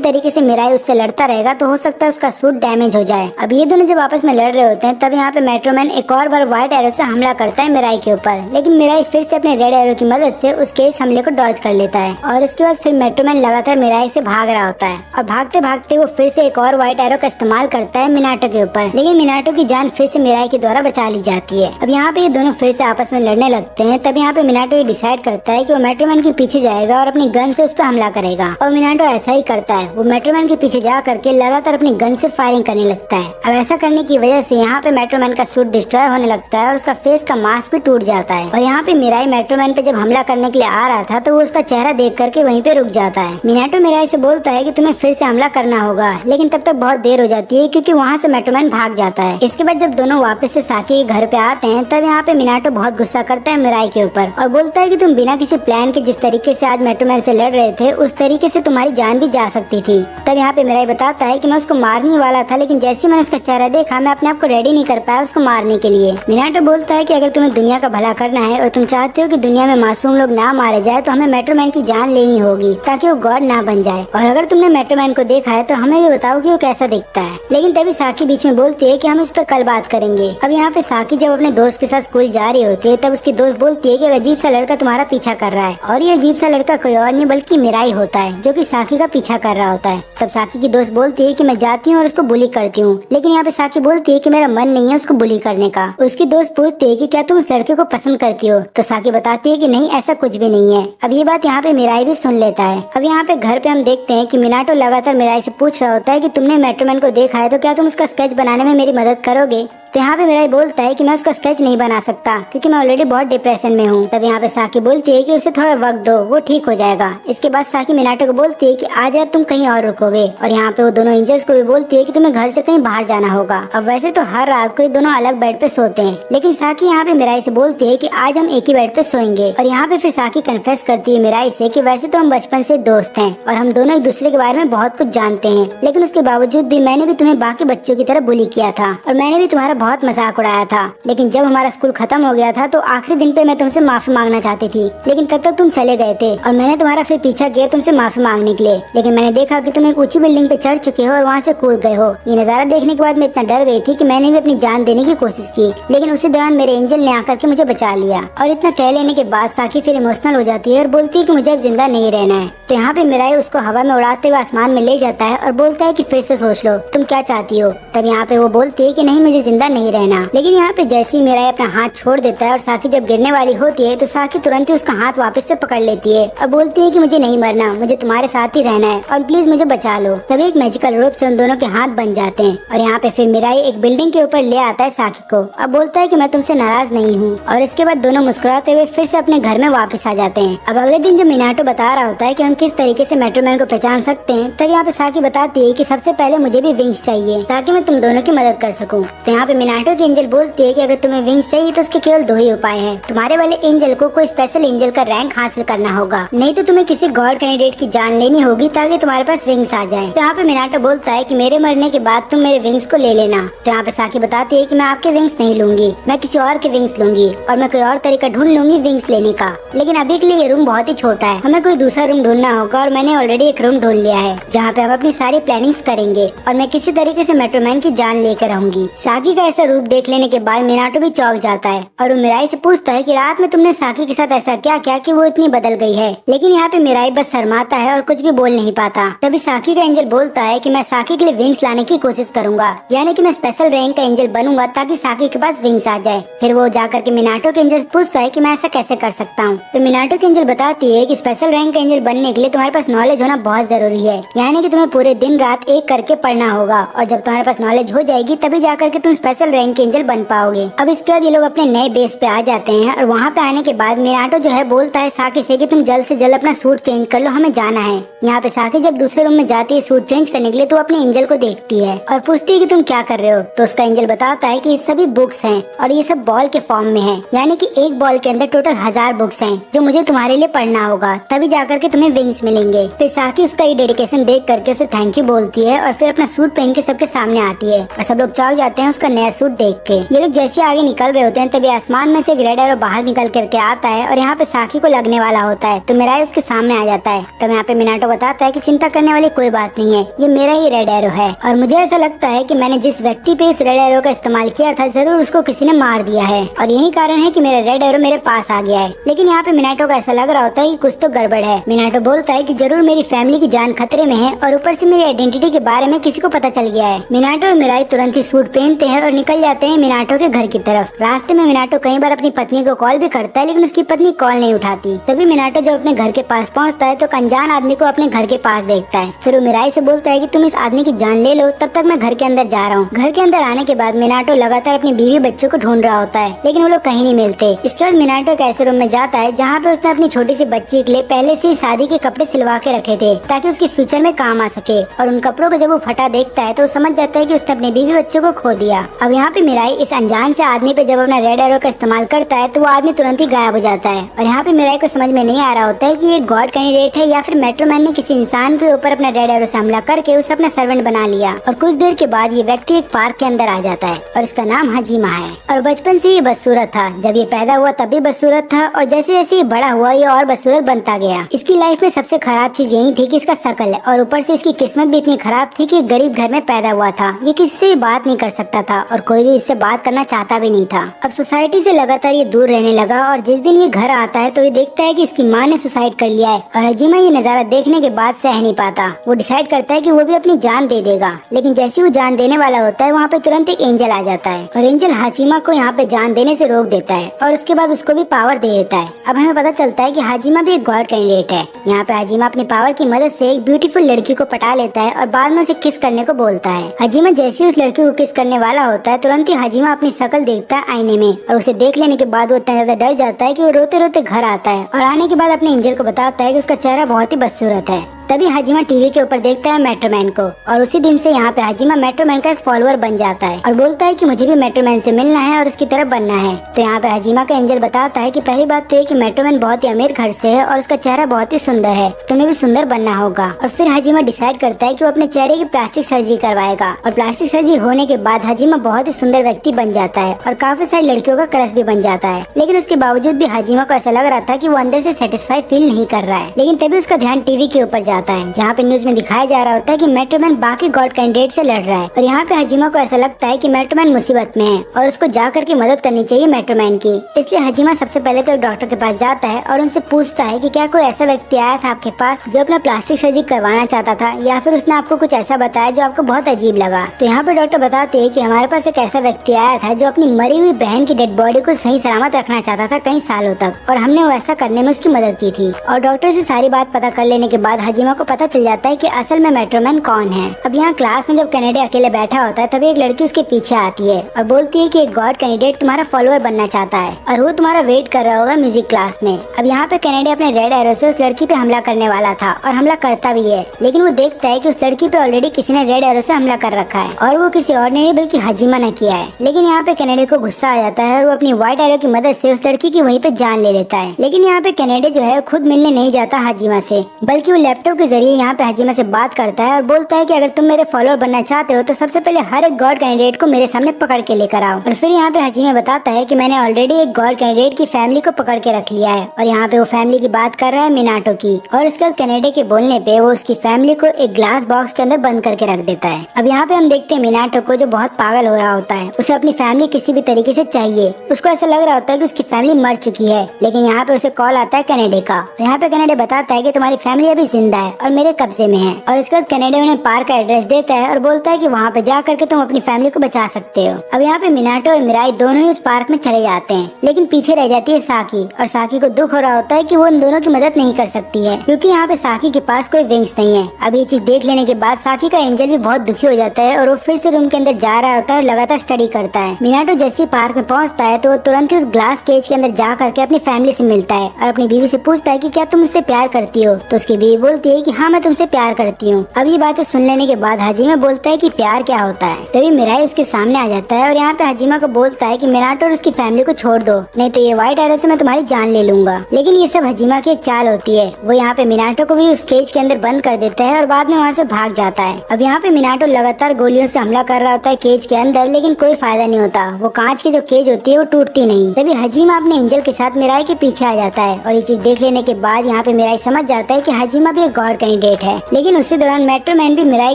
तरीके से मिराई उससे लड़ता रहेगा तो हो सकता है उसका सूट डैमेज हो जाए। अब ये दोनों जब आपस में लड़ रहे होते हैं तब यहाँ पे मेट्रोमैन एक और बार व्हाइट एरो से हमला करता है मिराई के ऊपर, लेकिन मिराई फिर से अपने रेड एरो की मदद से उसके इस हमले को डॉज कर लेता है और इसके बाद फिर मेट्रोमैन लगातार मिराई से भाग रहा होता है और भागते भागते वो फिर से एक और व्हाइट एरो का इस्तेमाल करता है मिनाटो के ऊपर, लेकिन मिनाटो की जान फिर से मिराई के द्वारा बचा ली जाती है। अब यहाँ पे ये दोनों फिर से आपस में लड़ने लगते हैं। तब यहाँ पे मिनाटो ये डिसाइड करता है कि वो मेट्रोमैन के पीछे जाएगा और अपनी गन से उस पर हमला करेगा और मिनाटो ऐसा ही करता है। वो मेट्रोमैन के पीछे जा करके लगातार अपनी गन से फायरिंग करने लगता है। अब ऐसा करने की वजह से यहाँ पे मेट्रोमैन का सूट डिस्ट्रॉय होने लगता है और उसका फेस का मास्क भी टूट जाता है। और यहाँ पे मिराई मेट्रोमैन पे जब हमला करने के लिए आ रहा था तो वो उसका चेहरा देख करके वहीं पे रुक जाता है। मिनाटो मिराई से बोलता है कि तुम्हें फिर से हमला करना होगा, लेकिन तब तक बहुत देर हो जाती है क्योंकि वहाँ से मेट्रोमैन भाग जाता है। इसके बाद जब दोनों वापस से साकी के घर पे आते हैं तब यहाँ पे मिनाटो बहुत गुस्सा करता है मिराई के ऊपर और बोलता है कि तुम बिना किसी प्लान के जिस तरीके से आज मेट्रोमैन से लड़ रहे थे उस तरीके से तुम्हारी जान भी जा सकती थी। तब यहाँ पे मिराई बताता है कि मैं उसको मारने वाला था, लेकिन जैसे ही मैंने उसका चेहरा देखा मैं अपने आप को रेडी नहीं कर पाया उसको मारने के लिए। मिनाटो बोलता है कि अगर तुम्हें दुनिया का भला करना है और तुम चाहते हो कि दुनिया में मासूम लोग ना मारे जाए तो हमें मेट्रोमैन की जान लेनी होगी ताकि वो गॉड ना बन जाए। और अगर तुमने मेट्रोमैन को देखा है तो हमें भी बताओ कि वो कैसा दिखता है। लेकिन तभी साकी बीच में बोलती है कि हम इस पर कल बात करेंगे। अब यहाँ पे साकी जब अपने दोस्त के साथ स्कूल जा रही होती है तब उसकी दोस्त बोलती है कि अजीब सा लड़का तुम्हारा पीछा कर रहा है और ये अजीब सा लड़का कोई और नहीं बल्कि मिराई होता है जो कि साकी का पीछा कर रहा होता है। तब साकी की दोस्त बोलती है कि मैं जाती हूँ और उसको बुली करती हूँ, लेकिन यहाँ पे साकी बोलती है कि मेरा मन नहीं है उसको बुली करने का। उसकी दोस्त पूछती है कि क्या तुम उस लड़के को पसंद करती हो, तो साकी बताती है कि नहीं ऐसा कुछ भी नहीं है। अब ये बात यहाँ पे मिराई भी सुन लेता है। अब यहाँ पे घर पे हम देखते हैं कि मिनाटो लगातार मिराई से पूछ रहा होता है कि तुमने मेट्रोमैन को देखा है तो क्या तुम उसका स्केच बनाने में मेरी मदद करोगे। तो यहाँ पे मिराई बोलता है कि मैं उसका स्केच नहीं बना सकता क्योंकि मैं ऑलरेडी बहुत डिप्रेशन में हूँ। तब यहाँ पे साकी बोलती है कि उसे थोड़ा वक्त दो, वो ठीक हो जाएगा। इसके बाद साकी मिनाटो को बोलती है कि आज रात तुम कहीं और रुकोगे और यहाँ पे वो दोनों एंजल्स को भी बोलती है कि तुम्हें घर से कहीं बाहर जाना होगा। अब वैसे तो हर रात को ये दोनों अलग बेड पे सोते हैं, लेकिन साकी यहाँ पे मिराई से बोलती है कि आज हम एक ही बेड पे सोएंगे। और यहाँ पे फिर साकी कन्फेस करती है मिराई से कि वैसे तो हम बचपन से दोस्त हैं और हम दोनों एक दूसरे के बारे में बहुत कुछ जानते हैं, लेकिन उसके बावजूद भी मैंने भी तुम्हें बाकी बच्चों की तरह बुली किया था और मैंने भी तुम्हारा बहुत मजाक उड़ाया था। लेकिन जब हमारा स्कूल खत्म हो गया था तो आखिरी दिन पे मैं तुमसे माफी मांगना चाहती थी, लेकिन तब तक तुम चले गए थे और मैंने तुम्हारा फिर पीछा किया तुमसे माफी मांगने के लिए, लेकिन मैंने देखा कि तुम एक ऊंची बिल्डिंग पे चढ़ चुके हो और वहाँ से कूद गए हो। ये नजारा देखने के बाद मैं इतना डर गई थी कि मैंने भी अपनी जान देने की कोशिश की, लेकिन उसी दौरान मेरे एंजल ने आकर के मुझे बचा लिया। और इतना कह लेने के बाद साकी फिर इमोशनल हो जाती है और बोलती है कि मुझे अब जिंदा नहीं रहना है। तो यहाँ पे मिराई उसको हवा में उड़ाते हुए आसमान में ले जाता है और बोलता है कि फिर से सोच लो तुम क्या चाहती हो। तब यहाँ पे वो बोलती है कि नहीं मुझे जिंदा नहीं रहना, लेकिन यहाँ पे जैसे ही मिराई अपना हाथ छोड़ देता है और साकी जब गिरने वाली होती है तो साकी तुरंत ही उसका हाथ वापस से पकड़ लेती है और बोलती है कि मुझे नहीं मरना, मुझे तुम्हारे साथ ही रहना है और प्लीज मुझे बचा लो। तभी एक मैजिकल रोप से उन दोनों के हाथ बन जाते हैं और यहाँ पे फिर मिराई एक बिल्डिंग के ऊपर ले आता है साकी को और बोलता है कि मैं तुमसे नाराज नहीं हूँ। और इसके बाद दोनों मुस्कुराते हुए फिर से अपने घर में वापस आ जाते हैं। अब अगले दिन जब मिनाटो बता रहा होता है कि हम किस तरीके से मेट्रोमैन को पहचान सकते हैं, तब यहाँ पे साकी बताती है कि सबसे पहले मुझे भी विंग्स चाहिए ताकि मैं तुम दोनों की मदद कर सकूं। तो यहाँ पे मिनाटो की एंजल बोलती है कि अगर तुम्हें विंग्स चाहिए तो उसके केवल दो ही उपाय हैं। तुम्हारे वाले एंजल को कोई स्पेशल एंजल का रैंक हासिल करना होगा, नहीं तो तुम्हें किसी गॉड कैंडिडेट की जान लेनी होगी ताकि तुम्हारे पास विंग्स आ जाए। तो यहाँ पे मिनाटो बोलता है कि मेरे मरने के बाद तुम मेरे विंग्स को ले लेना। तो यहाँ पे साकी बताती है कि मैं आपके विंग्स नहीं लूंगी, मैं किसी और के विंग्स लूंगी और मैं कोई और तरीका ढूंढ लूंगी विंग्स लेने का, लेकिन अभी के लिए ये रूम बहुत ही छोटा है, हमें कोई दूसरा रूम ढूंढना होगा और मैंने ऑलरेडी एक रूम ढूंढ लिया है जहाँ पे हम अपनी सारी प्लानिंग्स करेंगे और मैं किसी तरीके से मेट्रोमैन की जान लेकर रहूंगी। साकी का ऐसा रूप देख लेने के बाद मिनाटो भी चौंक जाता है और वो मिराई से पूछता है कि रात में तुमने साकी के साथ ऐसा क्या किया कि वो इतनी बदल गई है। लेकिन यहाँ पे मिराई बस शर्माता है और कुछ भी बोल नहीं पाता। तभी साकी का एंजल बोलता है कि मैं साकी के लिए विंग्स लाने की कोशिश करूंगा, यानी कि मैं स्पेशल रैंक का एंजल बनूंगा ताकि साकी के पास विंग्स आ जाए। फिर वो जाकर के मिनाटो के एंजल पूछता है कि मैं ऐसा कैसे कर सकता हूँ। तो मिनाटो के एंजल बताती है कि स्पेशल रैंक का एंजल बनने के लिए तुम्हारे पास नॉलेज होना बहुत जरूरी है, यानी कि तुम्हें पूरे दिन रात एक करके पढ़ना होगा और जब तुम्हारे पास नॉलेज हो जाएगी तभी जाकर के तुम स्पेशल रैंक के एंजल बन पाओगे। अब इसके बाद ये लोग अपने नए बेस पे आ जाते हैं और वहाँ पे आने के बाद मिनाटो जो है बोलता है साकी से कि तुम जल्द से जल्द अपना सूट चेंज कर लो, हमें जाना है। यहाँ पे साकी जब दूसरे रूम में जाती है सूट चेंज करने के लिए तो अपने एंजल को देखती है और पूछती है कि तुम क्या कर रहे हो। तो उसका एंजल बताता है कि ये सभी बुक्स हैं और ये सब बॉल के फॉर्म में है, यानी कि एक बॉल के अंदर टोटल 1000 बुक्स हैं जो मुझे तुम्हारे लिए पढ़ना होगा, तभी जाकर के तुम्हें विंग्स मिलेंगे। फिर साकी उसका ये डेडिकेशन देख करके उसे थैंक यू बोलती है और फिर अपना सूट पहन के सबके सामने आती है और सब लोग चौंक जाते हैं उसका नया सूट देख के। ये लोग जैसे आगे निकल रहे होते हैं तभी आसमान में से एक रेड एरो बाहर निकल करके आता है और यहाँ पे साकी को लगने वाला होता है तो मिराई उसके सामने आ जाता है। तब यहाँ पे मिनाटो बताता है कि चिंता करने वाली कोई बात नहीं है, ये मेरा ही रेड एरो है और मुझे ऐसा लगता है कि मैंने जिस व्यक्ति पे इस रेड एरो का इस्तेमाल किया था जरूर उसको किसी ने मार दिया है और यही कारण है कि मेरा रेड एरो मेरे पास आ गया है। लेकिन यहाँ पे मिनाटो को ऐसा लग रहा होता है कि कुछ तो गड़बड़ है। मिनाटो बोलता है कि जरूर मेरी फैमिली की जान खतरे में है और ऊपर से मेरी आइडेंटिटी के बारे में किसी को पता चल गया है। मिनाटो और मिराई तुरंत ही सूट पहनते हैं और निकल जाते हैं मिनाटो के घर की तरफ। रास्ते में मिनाटो कई बार अपनी पत्नी को कॉल भी करता है लेकिन उसकी पत्नी कॉल नहीं उठाती। तभी मिनाटो जब अपने घर के पास पहुँचता है तो एक अनजान आदमी को अपने घर के पास देखता है। फिर वो मिराई से बोलता है कि तुम इस आदमी की जान ले लो, तब तक मैं घर के अंदर जा रहा हूँ। घर के अंदर आने के बाद मिनाटो लगातार अपनी बीवी बच्चों को ढूंढ रहा होता है लेकिन वो लोग कहीं नहीं मिलते। इसके बाद मिनाटो एक ऐसे रूम में जाता है जहाँ पे उसने अपनी छोटी सी बच्ची के लिए पहले से ही शादी के कपड़े सिलवा के रखे थे ताकि उसके फ्यूचर में काम आ सके और उन कपड़ों को जब वो फटा देखता है तो समझ जाता है कि उसने अपने बीवी बच्चों को खो दिया। अब यहाँ पे मिराई इस अनजान से आदमी पे जब अपना रेड एरो का इस्तेमाल करता है तो वो आदमी तुरंत ही गायब हो जाता है और यहाँ पे मिराई को समझ में नहीं आ रहा होता है कि ये गॉड कैंडिडेट है या फिर मेट्रोमैन ने किसी इंसान के ऊपर अपना रेड एरो से हमला करके उसे अपना सर्वेंट बना लिया। और कुछ देर के बाद ये व्यक्ति एक पार्क के अंदर आ जाता है और इसका नाम हजीमा है और बचपन से ये बदसूरत था। जब ये पैदा हुआ तब भी बदसूरत था और जैसे जैसे ये बड़ा हुआ ये और बदसूरत बनता गया। इसकी लाइफ में सबसे खराब चीज यही थी कि इसका शकल है और ऊपर से इसकी किस्मत भी इतनी खराब थी कि गरीब घर में पैदा हुआ था। ये किसी से भी बात नहीं कर सकता था और कोई भी इससे बात करना चाहता भी नहीं था। अब सोसाइटी से लगातार ये दूर रहने लगा और जिस दिन ये घर आता है तो ये देखता है कि इसकी माँ ने सुसाइड कर लिया है और हजीमा ये नजारा देखने के बाद सह नहीं पाता। वो डिसाइड करता है कि वो भी अपनी जान दे देगा लेकिन जैसे वो जान देने वाला होता है वहाँ पे तुरंत एक एंजल आ जाता है और एंजल हाजिमा को यहाँ पे जान देने से रोक देता है और उसके बाद उसको भी पावर दे देता है। अब हमें पता चलता है कि हाजिमा भी एक गॉड कैंडिडेट है। यहाँ पे हाजिमा अपनी पावर की मदद से एक ब्यूटीफुल लड़की को पटा लेता है और बाद में उसे किस करने को बोलता है। हाजिमा जैसे ही उस लड़की को किस करने वाला होता है तुरंत ही हाजिमा अपनी शक्ल देखता है आईने में और उसे देख लेने के बाद वो इतना ज्यादा डर जाता है कि वो रोते रोते घर आता है और आने के बाद अपने एंजल को बताता है कि उसका चेहरा बहुत ही बदसूरत है। तभी हाजिमा टीवी के ऊपर देखता है मेट्रोमैन को और उसी दिन से यहाँ पे हाजिमा मेट्रोमैन का एक फॉलोअर बन जाता है और बोलता है कि मुझे भी मेट्रोमैन से मिलना है और उसकी तरफ बनना है। तो यहाँ पे हाजिमा का एंजल बताता है कि पहली बात तो ये कि मेट्रोमैन बहुत ही अमीर घर से है और उसका चेहरा बहुत ही सुंदर है, तुम्हें भी सुंदर बनना होगा। और फिर हाजिमा डिसाइड करता है कि वो अपने चेहरे की प्लास्टिक सर्जरी करवाएगा और प्लास्टिक सर्जरी होने के बाद हाजिमा बहुत ही सुंदर व्यक्ति बन जाता है और काफी सारी लड़कियों का क्रश भी बन जाता है। लेकिन उसके बावजूद भी हाजिमा को ऐसा लग रहा था कि वो अंदर से सेटिस्फाई फील नहीं कर रहा है। लेकिन तभी उसका ध्यान टीवी के ऊपर जाता है जहाँ पे न्यूज में दिखाया जा रहा होता है कि मेट्रोमैन बाकी गॉड कैंडिडेट से लड़ रहा है और यहाँ पे हाजिमा को ऐसा लगता है कि मेट्रोमैन मुसीबत में है और उसको जा करके मदद करनी चाहिए मेट्रोमैन की। इसलिए हाजिमा सबसे पहले तो एक डॉक्टर के पास जाता है और उनसे पूछता है कि क्या कोई ऐसा व्यक्ति आया था आपके पास जो अपना प्लास्टिक सर्जरी करवाना चाहता था या फिर उसने आपको कुछ ऐसा बताया जो आपको बहुत अजीब लगा। तो यहाँ पे डॉक्टर बताते हैं कि हमारे पास एक ऐसा व्यक्ति आया था जो अपनी मरी हुई बहन की डेड बॉडी को सही सलामत रखना चाहता था कई सालों तक और हमने वो ऐसा करने में उसकी मदद की थी। और डॉक्टर से सारी बात पता कर लेने के बाद हाजिमा को पता चल जाता है कि असल में मेट्रोमैन कौन है। अब यहाँ क्लास में जब कैनेडा अकेले बैठा होता है तभी एक लड़की उसके पीछे आती है और बोलती है कि एक गॉड कैंडिडेट तुम्हारा फॉलोअर बनना चाहता है और वो तुम्हारा वेट कर रहा होगा म्यूजिक क्लास में। अब यहाँ पे कैनेडा अपने रेड एरो से उस लड़की पे हमला करने वाला था और हमला करता भी है लेकिन वो देखता है कि उस लड़की पे ऑलरेडी किसी ने रेड एरो से हमला कर रखा है और वो किसी और ने बल्कि हाजिमा ने किया है। लेकिन यहाँ पे कैनेडा को गुस्सा आ जाता है और वो अपनी व्हाइट एरो की मदद से उस लड़की की वहीं पे जान ले लेता है। लेकिन यहाँ पे कैनेडा जो है खुद मिलने नहीं जाता हाजिमा से बल्कि वो लैपटॉप के जरिए यहाँ पे हाजिमा से बात करता है और बोलता है कि अगर तुम मेरे फॉलोअर बनना चाहते हो तो सबसे पहले हर एक गॉड कैंडिडेट को मेरे सामने पकड़ के लेकर आओ। और फिर यहाँ पे हाजिमा बताता है कि मैंने ऑलरेडी एक गॉड कैंडिडेट की फैमिली को पकड़ के रख लिया है और यहाँ पे वो फैमिली की बात कर रहा है मिनाटो की। और उसके बाद कैनेडा के बोलने पे वो उसकी फैमिली को एक ग्लास बॉक्स के अंदर बंद करके रख देता है। अब यहाँ पे हम देखते हैं मिनाटो को जो बहुत पागल हो रहा होता है, उसे अपनी फैमिली किसी भी तरीके से चाहिए। उसको ऐसा लग रहा होता है कि उसकी फैमिली मर चुकी है लेकिन यहाँ पे उसे कॉल आता है कैनेडा का। यहाँ पे कैनेडा बताता है कि तुम्हारी फैमिली अभी जिंदा है और मेरे कब्जे में है। और इसके बाद कैनेडा उन्हें पार्क का एड्रेस देता है और बोलता है कि वहाँ वहाँ पे जा करके तुम अपनी फैमिली को बचा सकते हो। अब यहाँ पे मिनाटो और मिराई दोनों ही उस पार्क में चले जाते हैं, लेकिन पीछे रह जाती है साकी, और साकी को दुख हो रहा होता है कि वो उन दोनों की मदद नहीं कर सकती है क्योंकि यहाँ पे साकी के पास कोई विंग्स नहीं है। अब ये चीज देख लेने के बाद साकी का एंजल भी बहुत दुखी हो जाता है और वो फिर से रूम के अंदर जा रहा होता है और लगातार स्टडी करता है। मिनाटो जैसे पार्क में पहुँचता है तो वो तुरंत ही उस ग्लास केज के अंदर जा करके अपनी फैमिली से मिलता है और अपनी बीवी से पूछता है कि क्या तुम मुझसे प्यार करती हो। तो उसकी बीवी बोलती है कि हाँ मैं तुमसे प्यार करती हूँ। अब ये बातें सुन लेने के बाद हाजिमा बोलता है कि प्यार क्या होता है। तभी मिराई उसके सामने आ जाता है और यहाँ पे हाजिमा को बोलता है कि मिनाटो और उसकी फैमिली को छोड़ दो, नहीं तो ये व्हाइट एरो से मैं तुम्हारी जान ले लूंगा। लेकिन ये सब हाजिमा की एक चाल होती है। वो यहाँ पे मिनाटो को भी उस केज के अंदर बंद कर देता है और बाद में वहाँ से भाग जाता है। अब यहाँ पे मिनाटो लगातार गोलियों से हमला कर रहा होता है केज के अंदर, लेकिन कोई फायदा नहीं होता। वो कांच की जो केज होती है वो टूटती नहीं। तभी हाजिमा अपने एंजल के साथ मिराई के पीछे आ जाता है और ये चीज देख लेने के बाद यहाँ पे मिराई समझ जाता है कि हाजिमा भी एक गॉड कैंडिडेट है। लेकिन उसी दौरान मेट्रोमैन भी मिराई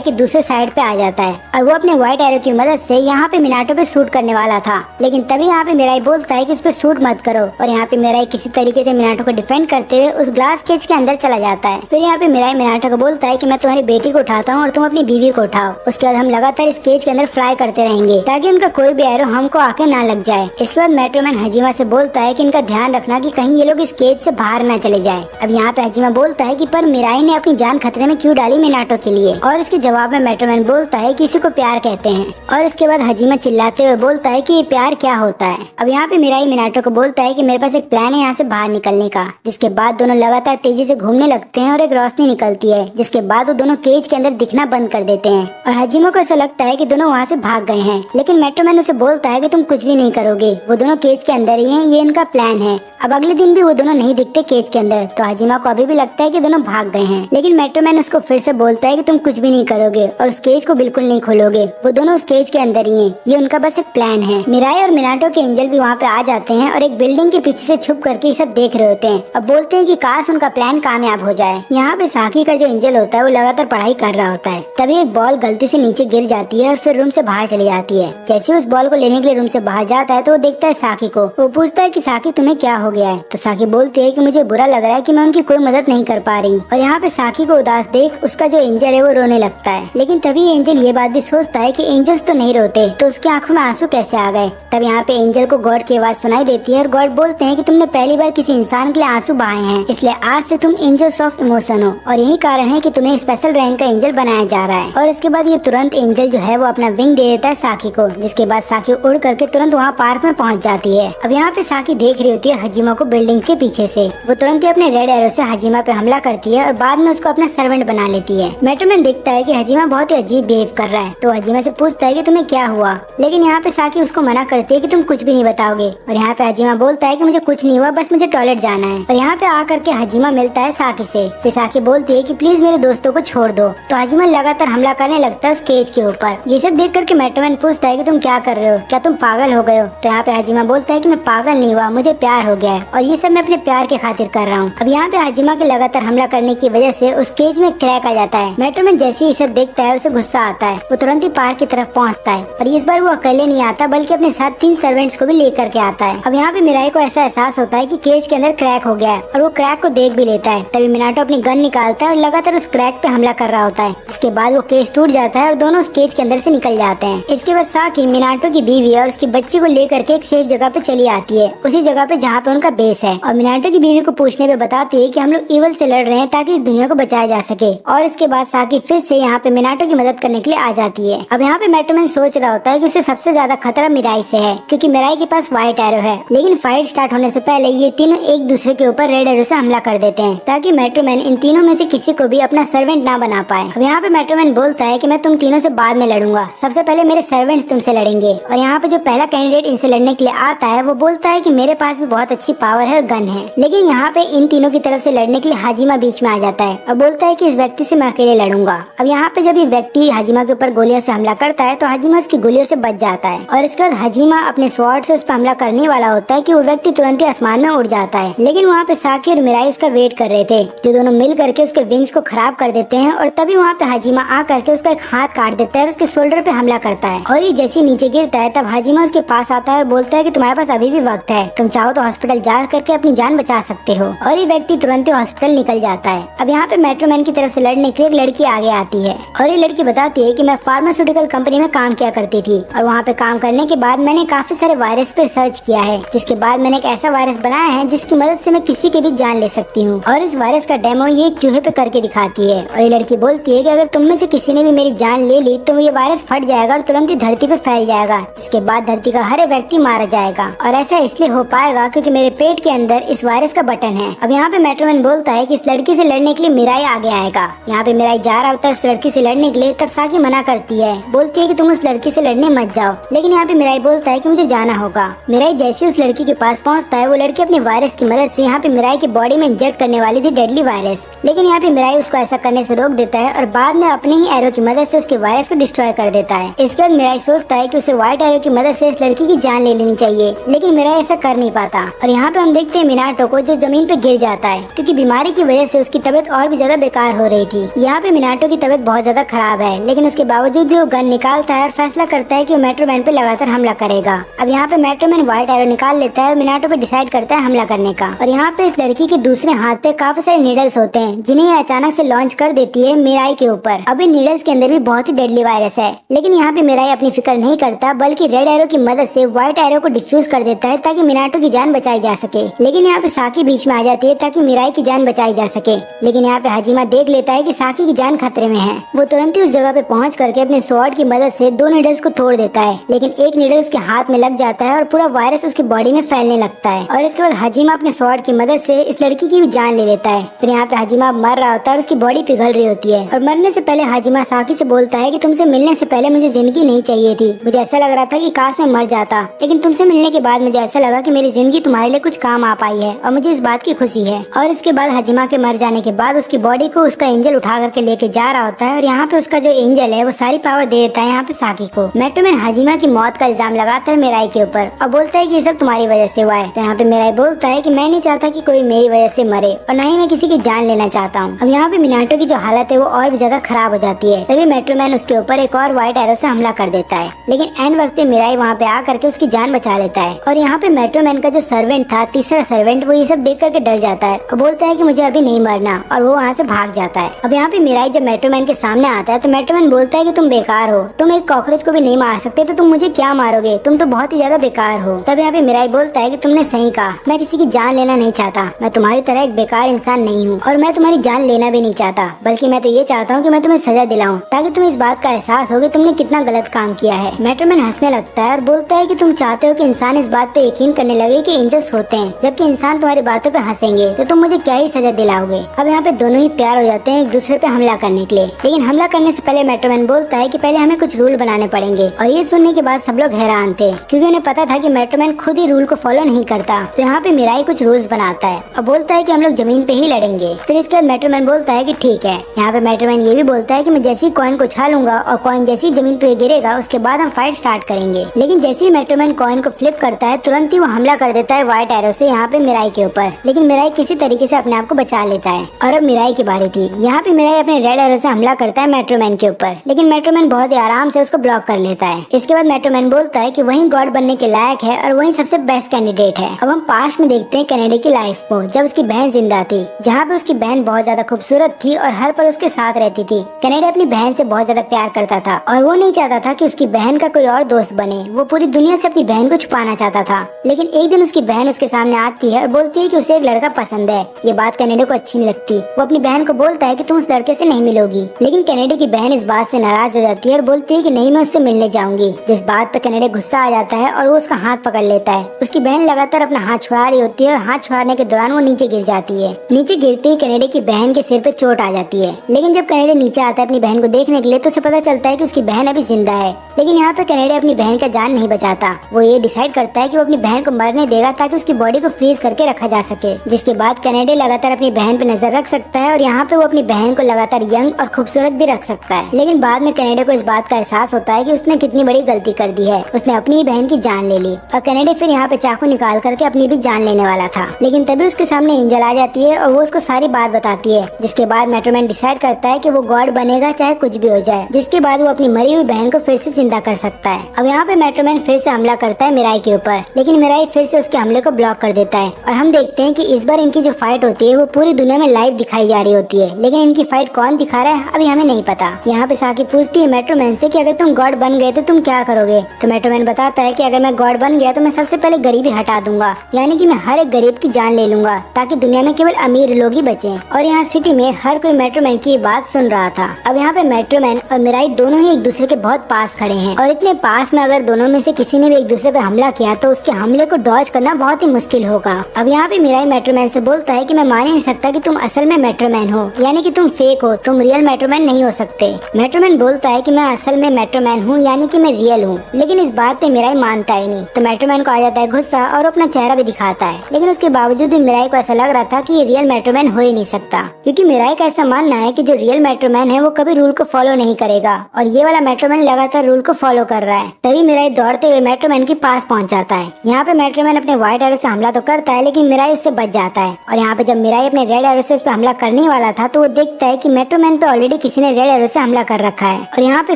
के दूसरे साइड पे आ जाता है और वो अपने व्हाइट एरो की मदद से यहाँ पे मिनाटो पे शूट करने वाला था। लेकिन तभी यहाँ पे मिराई बोलता है कि इस पे शूट मत करो और यहाँ पे मिराई किसी तरीके से मिनाटो को डिफेंड करते हुए उस ग्लास केज के अंदर चला जाता है। फिर यहाँ पे मिराई मिनाटो को बोलता है कि मैं तुम्हारी बेटी को उठाता हूँ और तुम अपनी बीवी को उठाओ। उसके बाद हम लगातार इस केज के अंदर फ्लाई करते रहेंगे ताकि उनका कोई भी एरो हमको आके ना लग जाए। इसके बाद मेट्रोमैन हाजिमा से बोलता है कि इनका ध्यान रखना कि कहीं ये लोग इस केज से बाहर ना चले जाए। अब यहाँ पे हाजिमा बोलता है कि पर मिराई ने अपनी जान खतरे में क्यों डाली मिनाटो के लिए, और इसके जवाब में मेट्रोमैन बोलता है कि इसी को प्यार कहते हैं। और इसके बाद हाजिमा चिल्लाते हुए बोलता है कि ये प्यार क्या होता है। अब यहाँ पे मिराई मिनाटो को बोलता है कि मेरे पास एक प्लान है यहाँ से बाहर निकलने का। जिसके बाद दोनों लगातार तेजी से घूमने लगते हैं और एक रोशनी निकलती है, जिसके बाद वो दोनों केज के अंदर दिखना बंद कर देते हैं और हाजिमा को ऐसा लगता है कि दोनों वहाँ से भाग गए हैं। लेकिन मेट्रोमैन उसे बोलता है कि तुम कुछ भी नहीं करोगे, वो दोनों केज के अंदर ही हैं, ये इनका प्लान है। अब अगले दिन भी वो दोनों नहीं दिखते केज के अंदर, तो हाजिमा को अभी भी लगता है कि दोनों भाग गए हैं। लेकिन मेट्रोमैन उसको फिर से बोलता है कि तुम कुछ भी नहीं करोगे और उस केज को बिल्कुल नहीं खोलोगे, वो दोनों उस केज के अंदर ही हैं, ये उनका बस एक प्लान है। मिराई और मिनाटो के एंजल भी वहाँ पे आ जाते हैं और एक बिल्डिंग के पीछे से छुप करके ये सब देख रहे होते हैं। अब बोलते हैं कि काश उनका प्लान कामयाब हो जाए। यहाँ पे साकी का जो एंजल होता है वो लगातार पढ़ाई कर रहा होता है। तभी एक बॉल गलती से नीचे गिर जाती है और फिर रूम से बाहर चली जाती है। जैसे ही उस बॉल को लेने के लिए रूम से बाहर जाता है तो वो देखता है साकी को। वो पूछता है कि साकी तुम्हें क्या हो गया है। तो साकी बोलती है कि मुझे बुरा लग रहा है कि मैं उनकी कोई मदद नहीं कर पा रही। और यहाँ पे साकी को उदास देख उसका जो एंजल है वो रोने लगता है। लेकिन तभी एंजल ये बात भी सोचता है कि एंजल्स तो नहीं रोते, तो उसकी आंखों में आंसू कैसे आ गए। तब यहाँ पे एंजल को गॉड की आवाज सुनाई देती है और गॉड बोलते हैं कि तुमने पहली बार किसी इंसान के लिए आंसू बहाए हैं, इसलिए आज से तुम एंजल्स ऑफ इमोशन हो और यही कारण है कि तुम्हें स्पेशल रैंक का एंजल बनाया जा रहा है। और इसके बाद ये तुरंत एंजल जो है वो अपना विंग दे देता है साकी को, जिसके बाद साकी उड़ करके तुरंत वहाँ पार्क में पहुँच जाती है। अब यहाँ पे साकी देख रही होती है हाजिमा को बिल्डिंग के पीछे से। वो तुरंत ही अपने रेड एरो से हाजिमा पे हमला करती है और बाद में उसको अपना सर्वेंट बना लेती है। मेट्रोमैन देखता है कि हाजिमा बहुत ही अजीब बिहेव कर रहा है, तो हाजिमा से पूछता है कि तुम्हें क्या हुआ। लेकिन यहाँ पे साकी उसको मना करती है कि तुम कुछ भी नहीं बताओगे। और यहाँ पे हाजिमा बोलता है कि मुझे कुछ नहीं हुआ, बस मुझे टॉयलेट जाना है। और यहाँ पे आकर के हाजिमा मिलता है साकी से। फिर साकी बोलती है कि प्लीज मेरे दोस्तों को छोड़ दो। तो हाजिमा लगातार हमला करने लगता है उस केज के ऊपर। ये सब देख करके मेट्रोमैन पूछता है कि तुम क्या कर रहे हो, क्या तुम पागल हो गए हो। तो यहाँ पे हाजिमा बोलता है कि मैं पागल नहीं हुआ, मुझे प्यार हो गया है और ये सब मैं अपने प्यार के खातिर कर रहा हूँ। अब यहाँ पे हाजिमा के लगातार हमला करने की वजह से उस केज में क्रैक आ जाता है। मेट्रोमैन जैसे ही सब देखता है उसे गुस्सा आता है। वो तुरंत ही पार्क की तरफ पहुँचता है और इस बार वो अकेले नहीं आता बल्कि अपने साथ 3 सर्वेंट्स को भी लेकर के आता है। अब यहाँ पे मिराई को ऐसा एहसास होता है कि केज के अंदर क्रैक हो गया है और वो क्रैक को देख भी लेता है। तभी मिनाटो अपनी गन निकालता है और लगातार उस क्रैक पे हमला कर रहा होता है, जिसके बाद वो केज टूट जाता है और दोनों उस केज के अंदर से निकल जाते हैं। इसके बाद साकी मिनाटो की बीवी और उसकी बच्ची को लेकर के एक सेफ जगह पे चली आती है, उसी जगह पे जहाँ पे उनका बेस है। और मिनाटो की बीवी को पूछने पे बताती है कि हम लोग इवल से लड़ रहे हैं ताकि इस दुनिया को बचाया जा सके। और इसके बाद साकी फिर से यहाँ पे मिनाटो की मदद करने के लिए आ जाती है। अब यहाँ पे मेट्रोमैन सोच रहा होता है कि उसे सबसे ज्यादा खतरा मिराई से है, क्योंकि मिराई के पास व्हाइट एरो है। लेकिन फाइट स्टार्ट होने से पहले ये तीनों एक दूसरे के ऊपर रेड एरो से हमला कर देते हैं ताकि मेट्रोमैन इन तीनों में से किसी को भी अपना सर्वेंट ना बना पाए। अब यहाँ पे मेट्रोमैन बोलता है कि मैं तुम तीनों से बाद में लड़ूंगा, सबसे पहले मेरे सर्वेंट्स तुमसे लड़ेंगे। और यहाँ पे जो पहला कैंडिडेट इनसे लड़ने के लिए आता है वो बोलता है कि मेरे पास भी बहुत अच्छी पावर है और गन है। लेकिन यहाँ पे इन तीनों की तरफ से लड़ने के लिए हाजिमा बीच में आ जाता है और बोलता है कि इस व्यक्ति से मैं अकेले लड़ूंगा। अब यहाँ पे जब ये व्यक्ति हाजिमा के ऊपर गोलियों से हमला करता है तो हाजिमा उसकी गोलियों से बच जाता है और इसके बाद हाजिमा अपने स्वॉर्ड से उस पर हमला करने वाला होता है कि वो व्यक्ति तुरंत ही आसमान में उड़ जाता है। लेकिन वहाँ पे साकी और मिराई उसका वेट कर रहे थे, जो दोनों मिल करके उसके विंग्स को खराब कर देते हैं। और तभी वहाँ पे हाजिमा आ करके उसका एक हाथ काट देता है और उसके शोल्डर पे हमला करता है। और ये जैसे नीचे गिरता है तब हाजिमा उसके पास आता है और बोलता है कि तुम्हारे पास अभी भी वक्त है, तुम चाहो तो हॉस्पिटल जा करके अपनी जान बचा सकते हो। और ये व्यक्ति तुरंत ही हॉस्पिटल निकल जाता है। अब यहाँ पे मेट्रोमैन की तरफ से लड़ने के लिए एक लड़की आगे आती है और ये लड़की बताती है कि मैं फार्मास्यूटिकल कंपनी में काम किया करती थी और वहाँ पे काम करने के बाद मैंने काफी सारे वायरस पे रिसर्च किया है, जिसके बाद मैंने एक ऐसा वायरस बनाया है जिसकी मदद से मैं किसी की भी जान ले सकती हूँ। और इस वायरस का डेमो ये एक चूहे पे करके दिखाती है और ये लड़की बोलती है कि अगर तुम में से किसी ने भी मेरी जान ले ली तो ये वायरस फट जाएगा और तुरंत ही धरती पे फैल जाएगा, जिसके बाद धरती का हर एक व्यक्ति मारा जाएगा। और ऐसा इसलिए हो पाएगा क्योंकि मेरे पेट के अंदर इस वायरस का बटन है। अब यहाँ पे मेट्रोमैन बोलता है कि इस लड़की से लड़ने के लिए मिराई आगे आएगा। यहाँ पे मिराई जा रहा होता है उस लड़की से लड़ने के लिए, तब साकी मना करती है, बोलती है कि तुम उस लड़की से लड़ने मत जाओ। लेकिन यहाँ पे मिराई बोलता है कि मुझे जाना होगा। मिराई जैसे उस लड़की के पास पहुँचता है, वो लड़की अपने वायरस की मदद से यहाँ पे मिराई की बॉडी में इंजेक्ट करने वाली थी डेडली वायरस, लेकिन यहाँ पे मिराई उसको ऐसा करने से रोक देता है और बाद में अपने ही एरो की मदद से उसके वायरस को डिस्ट्रॉय कर देता है। इसके बाद मिराई सोचता है कि उसे व्हाइट एरो की मदद से इस लड़की की जान ले लेनी चाहिए, लेकिन मिराई ऐसा कर नहीं पाता। और यहाँ पे हम देखते हैं मिनाटो को, जो जमीन पे गिर जाता है क्योंकि बीमारी की वजह से उसकी तबीयत और भी ज्यादा बेकार हो रही थी। यहाँ पे मिनाटो की तबीयत बहुत ज्यादा खराब है, लेकिन उसके बावजूद भी वो गन निकालता है और फैसला करता है कि वो मेट्रोमैन पे लगातार हमला करेगा। अब यहाँ पे मेट्रोमैन व्हाइट एरो निकाल लेता है और मिनाटो पे डिसाइड करता है हमला करने का। और यहाँ पे इस लड़की के दूसरे हाथ पे काफी सारे नीडल्स होते हैं, जिन्हें ये अचानक से लॉन्च कर देती है मिराई के ऊपर। अब इन नीडल्स के अंदर भी बहुत ही डेडली वायरस है, लेकिन यहाँ पे मिराई अपनी फिक्र नहीं करता, बल्कि रेड एरो की मदद से व्हाइट एरो को डिफ्यूज कर देता है ताकि मिनाटो की जान बचाई जा सके। लेकिन यहाँ पे साकी बीच में आ जाती है ताकि मिराई की जान बचाई जा सके। लेकिन यहाँ पे हाजिमा देख लेता है कि साकी की जान खतरे में है। वो तुरंत ही उस जगह पे पहुंच करके अपने स्वॉर्ड की मदद से दो नीडल्स को तोड़ देता है, लेकिन एक नीडल उसके हाथ में लग जाता है और पूरा वायरस उसकी बॉडी में फैलने लगता है। और इसके बाद हाजिमा अपने स्वॉर्ड की मदद से इस लड़की की भी जान ले लेता है। फिर यहाँ पे हाजिमा मर रहा होता है और उसकी बॉडी पिघल रही होती है। और मरने से पहले हाजिमा साकी से बोलता है कि तुमसे मिलने से पहले मुझे जिंदगी नहीं चाहिए थी। मुझे ऐसा लग रहा था कि काश मैं मर जाता, लेकिन तुमसे मिलने के बाद मुझे ऐसा लगा कि मेरी जिंदगी तुम्हारे लिए कुछ काम आ पाई है और मुझे इस बात की खुशी है। और इसके बाद हाजिमा के मर जाने के बाद उसकी बॉडी को उसका एंजल उठा करके लेके जा रहा होता है और यहाँ पे उसका जो एंजल है वो सारी पावर दे देता है यहाँ पे साकी को। मेट्रोमैन हाजिमा की मौत का इल्जाम लगाता है मिराई के ऊपर और बोलता है कि ये सब तुम्हारी वजह से हुआ है। तो यहाँ पे मिराई बोलता है कि मैं नहीं चाहता कि कोई मेरी वजह से मरे और न ही मैं किसी की जान लेना चाहता हूँ। अब यहाँ पे मिनाटो की जो हालत है वो और भी ज्यादा खराब हो जाती है। तभी मेट्रोमैन उसके ऊपर एक और व्हाइट एरो से हमला कर देता है, लेकिन एन वक्त पे मिराई वहाँ पे आकर के उसकी जान बचा लेता है। और यहाँ पे मेट्रोमैन का जो सर्वेंट था, तीसरा सर्वेंट, वो ये सब देख करके डर जाता है और बोलता है कि मुझे अभी नहीं मरना, और वो वहाँ से भाग जाता है। अब यहाँ पे मिराई जब मेट्रोमैन के सामने आता है तो मेट्रोमैन बोलता है कि तुम बेकार हो, तुम एक कॉकरोच को भी नहीं मार सकते, तो तुम मुझे क्या मारोगे, तुम तो बहुत ही ज्यादा बेकार हो। तब यहाँ पे मिराई बोलता है कि तुमने सही कहा, मैं किसी की जान लेना नहीं चाहता, मैं तुम्हारी तरह एक बेकार इंसान नहीं हूँ और मैं तुम्हारी जान लेना भी नहीं चाहता, बल्कि मैं तो ये चाहता हूँ कि मैं तुम्हें सजा दिलाऊं ताकि तुम्हें इस बात का एहसास हो कि तुमने कितना गलत काम किया है। मेट्रोमैन हंसने लगता है और बोलता है कि तुम चाहते हो कि इंसान इस बात पे यकीन करने लगे कि एंजल्स होते हैं, जबकि इंसान तुम्हारी बातों पे हंसेंगे, तो तुम मुझे क्या ही सजा दिलाओगे। अब यहाँ पे दोनों ही तैयार हो जाते हैं एक दूसरे पे हमला करने के लिए, लेकिन हमला करने से पहले मेट्रोमैन बोलता है कि पहले हमें कुछ रूल बनाने पड़ेंगे। और ये सुनने के बाद सब लोग हैरान थे, क्योंकि उन्हें पता था कि मेट्रोमैन खुद ही रूल को फॉलो नहीं करता। तो यहाँ पे मिराई कुछ रूल्स बनाता है और बोलता है कि हम लोग जमीन पे ही लड़ेंगे। फिर इसके बाद मेट्रोमैन बोलता है कि ठीक है। यहाँ पे मेट्रोमैन ये भी बोलता है कि मैं जैसे ही कॉइन को उछालूंगा और कॉइन जैसे ही जमीन पे गिरेगा उसके बाद हम फाइट स्टार्ट करेंगे। लेकिन जैसे ही मेट्रोमैन कॉइन को फ्लिप करता है तुरंत ही वो हमला कर देता है व्हाइट एरो से यहाँ पे मिराई के ऊपर, लेकिन मिराई किसी तरीके से अपने आप को बचा लेता है। और अब मिराई की बारी थी। यहाँ पे मिराई अपने रेड एरो से हमला करता है मेट्रोमैन के ऊपर, लेकिन मेट्रोमैन बहुत ही आराम से उसको ब्लॉक कर लेता है। इसके बाद मेट्रोमैन बोलता है कि वही गॉड बनने के लायक है और वही सबसे बेस्ट कैंडिडेट है। अब हम पास्ट में देखते हैं कनाडा की लाइफ को, जब उसकी बहन जिंदा थी, जहाँ पे उसकी बहन बहुत ज्यादा खूबसूरत थी और हर पल उसके साथ रहती थी। कनाडा अपनी बहन से बहुत ज्यादा प्यार करता था और वो नहीं चाहता था कि उसकी बहन का कोई और दोस्त बने। वो पूरी दुनिया से अपनी बहन को छुपाना चाहता था। लेकिन एक दिन उसकी बहन उसके सामने आती है और बोलती है कि उसे एक लड़का पसंद है। ये बात कनाडा को अच्छी नहीं लगती। वो अपनी बहन को बोलता है कि तुम उस लड़के से नहीं मिलोगी, लेकिन कनाडा की बहन इस बात से नाराज हो जाती है और बोलती है कि नहीं, मैं उससे मिलने जाऊंगी। जिस बात पे कनाडा गुस्सा आ जाता है और वो उसका हाथ पकड़ लेता है। उसकी बहन लगातार अपना हाथ छुड़ा रही होती है और हाथ छुड़ाने के दौरान वो नीचे गिर जाती है। नीचे गिरते ही कनाडा की बहन के सिर पे चोट आ जाती है। लेकिन जब कनाडा नीचे आता है अपनी बहन को देखने के लिए तो उसे पता चलता है कि उसकी बहन अभी जिंदा है। लेकिन यहाँ पे कनाडा अपनी बहन का जान नहीं बचाता। वो ये डिसाइड करता है कि वो अपनी बहन को मरने देगा ताकि उसकी बॉडी को फ्रीज करके रखा जा सके, जिसके बाद कनाडा लगातार अपनी बहन पे नजर रख सकता है और यहाँ पे वो अपनी बहन को लगातार यंग और खूबसूरत भी रख सकता है। लेकिन बाद में कनाडा को इस बात का एहसास होता है कि उसने कितनी बड़ी गलती कर दी है। उसने अपनी ही बहन की जान ले ली और कनाडा फिर यहाँ पे चाकू निकाल करके अपनी भी जान लेने वाला था। लेकिन तभी उसके सामने एंजल आ जाती है और वो उसको सारी बात बताती है, जिसके बाद मेट्रोमैन डिसाइड करता है कि वो गॉड बनेगा चाहे कुछ भी हो जाए, जिसके बाद वो अपनी मरी हुई बहन को फिर से जिंदा कर सकता है। अब यहाँ पे मेट्रोमैन फिर से हमला करता है मिराई के ऊपर, लेकिन मिराई फिर से उसके हमले को ब्लॉक कर देता है। और हम देखते हैं कि इस बार इनकी जो फाइट होती है वो पूरी दुनिया में लाइव दिखाई जा रही होती है, लेकिन इनकी फाइट कौन दिखा रहा है अभी हमें नहीं पता। यहाँ पे साकी पूछती है मेट्रोमैन से कि अगर तुम गॉड बन गए तो तुम क्या करोगे। तो मेट्रोमैन बताता है कि अगर मैं गॉड बन गया तो मैं सबसे पहले गरीबी हटा दूंगा, यानी कि मैं हर एक गरीब की जान ले लूंगा ताकि दुनिया में केवल अमीर लोग ही बचे। और यहाँ सिटी में हर कोई मेट्रोमैन की बात सुन रहा था। अब यहाँ पे मेट्रोमैन और मिराई दोनों ही एक दूसरे के बहुत पास खड़े हैं और इतने पास में अगर दोनों में से किसी ने भी एक दूसरे पे हमला किया तो उसके हमले को डॉज करना बहुत ही मुश्किल होगा। अब यहाँ पे मिराई मेट्रोमैन से बोलता है कि मैं मान ही नहीं सकता कि तुम असल में मेट्रोमैन हो, यानी कि तुम फेक हो, तुम रियल मेट्रोमैन नहीं हो सकते। मेट्रोमैन बोलता है कि मैं असल में मेट्रोमैन हूँ, यानी कि मैं रियल हूँ, लेकिन इस बात पे मिराई मानता ही नहीं। तो मेट्रोमैन को आ जाता है गुस्सा और अपना चेहरा भी दिखाता है, लेकिन उसके बावजूद भी मिराई को ऐसा लग रहा था कि ये रियल मेट्रोमैन हो ही नहीं सकता, क्योंकि मिराई का ऐसा मानना है कि जो रियल मेट्रोमैन है वो कभी रूल को फॉलो नहीं करेगा और ये वाला मेट्रोमैन लगातार रूल को फॉलो कर रहा है। तभी मिराई दौड़ते हुए मेट्रोमैन के पास पहुंच जाता है। यहाँ पे मेट्रोमैन अपने व्हाइट एरो से हमला तो करता है, लेकिन मिराई उससे बच जाता है। और यहाँ पे जब मिराई अपने रेड एरो से उस पर हमला करने वाला था तो वो देखता है कि मेट्रोमैन पे ऑलरेडी किसी ने रेड एरो से हमला कर रखा है। और यहाँ पे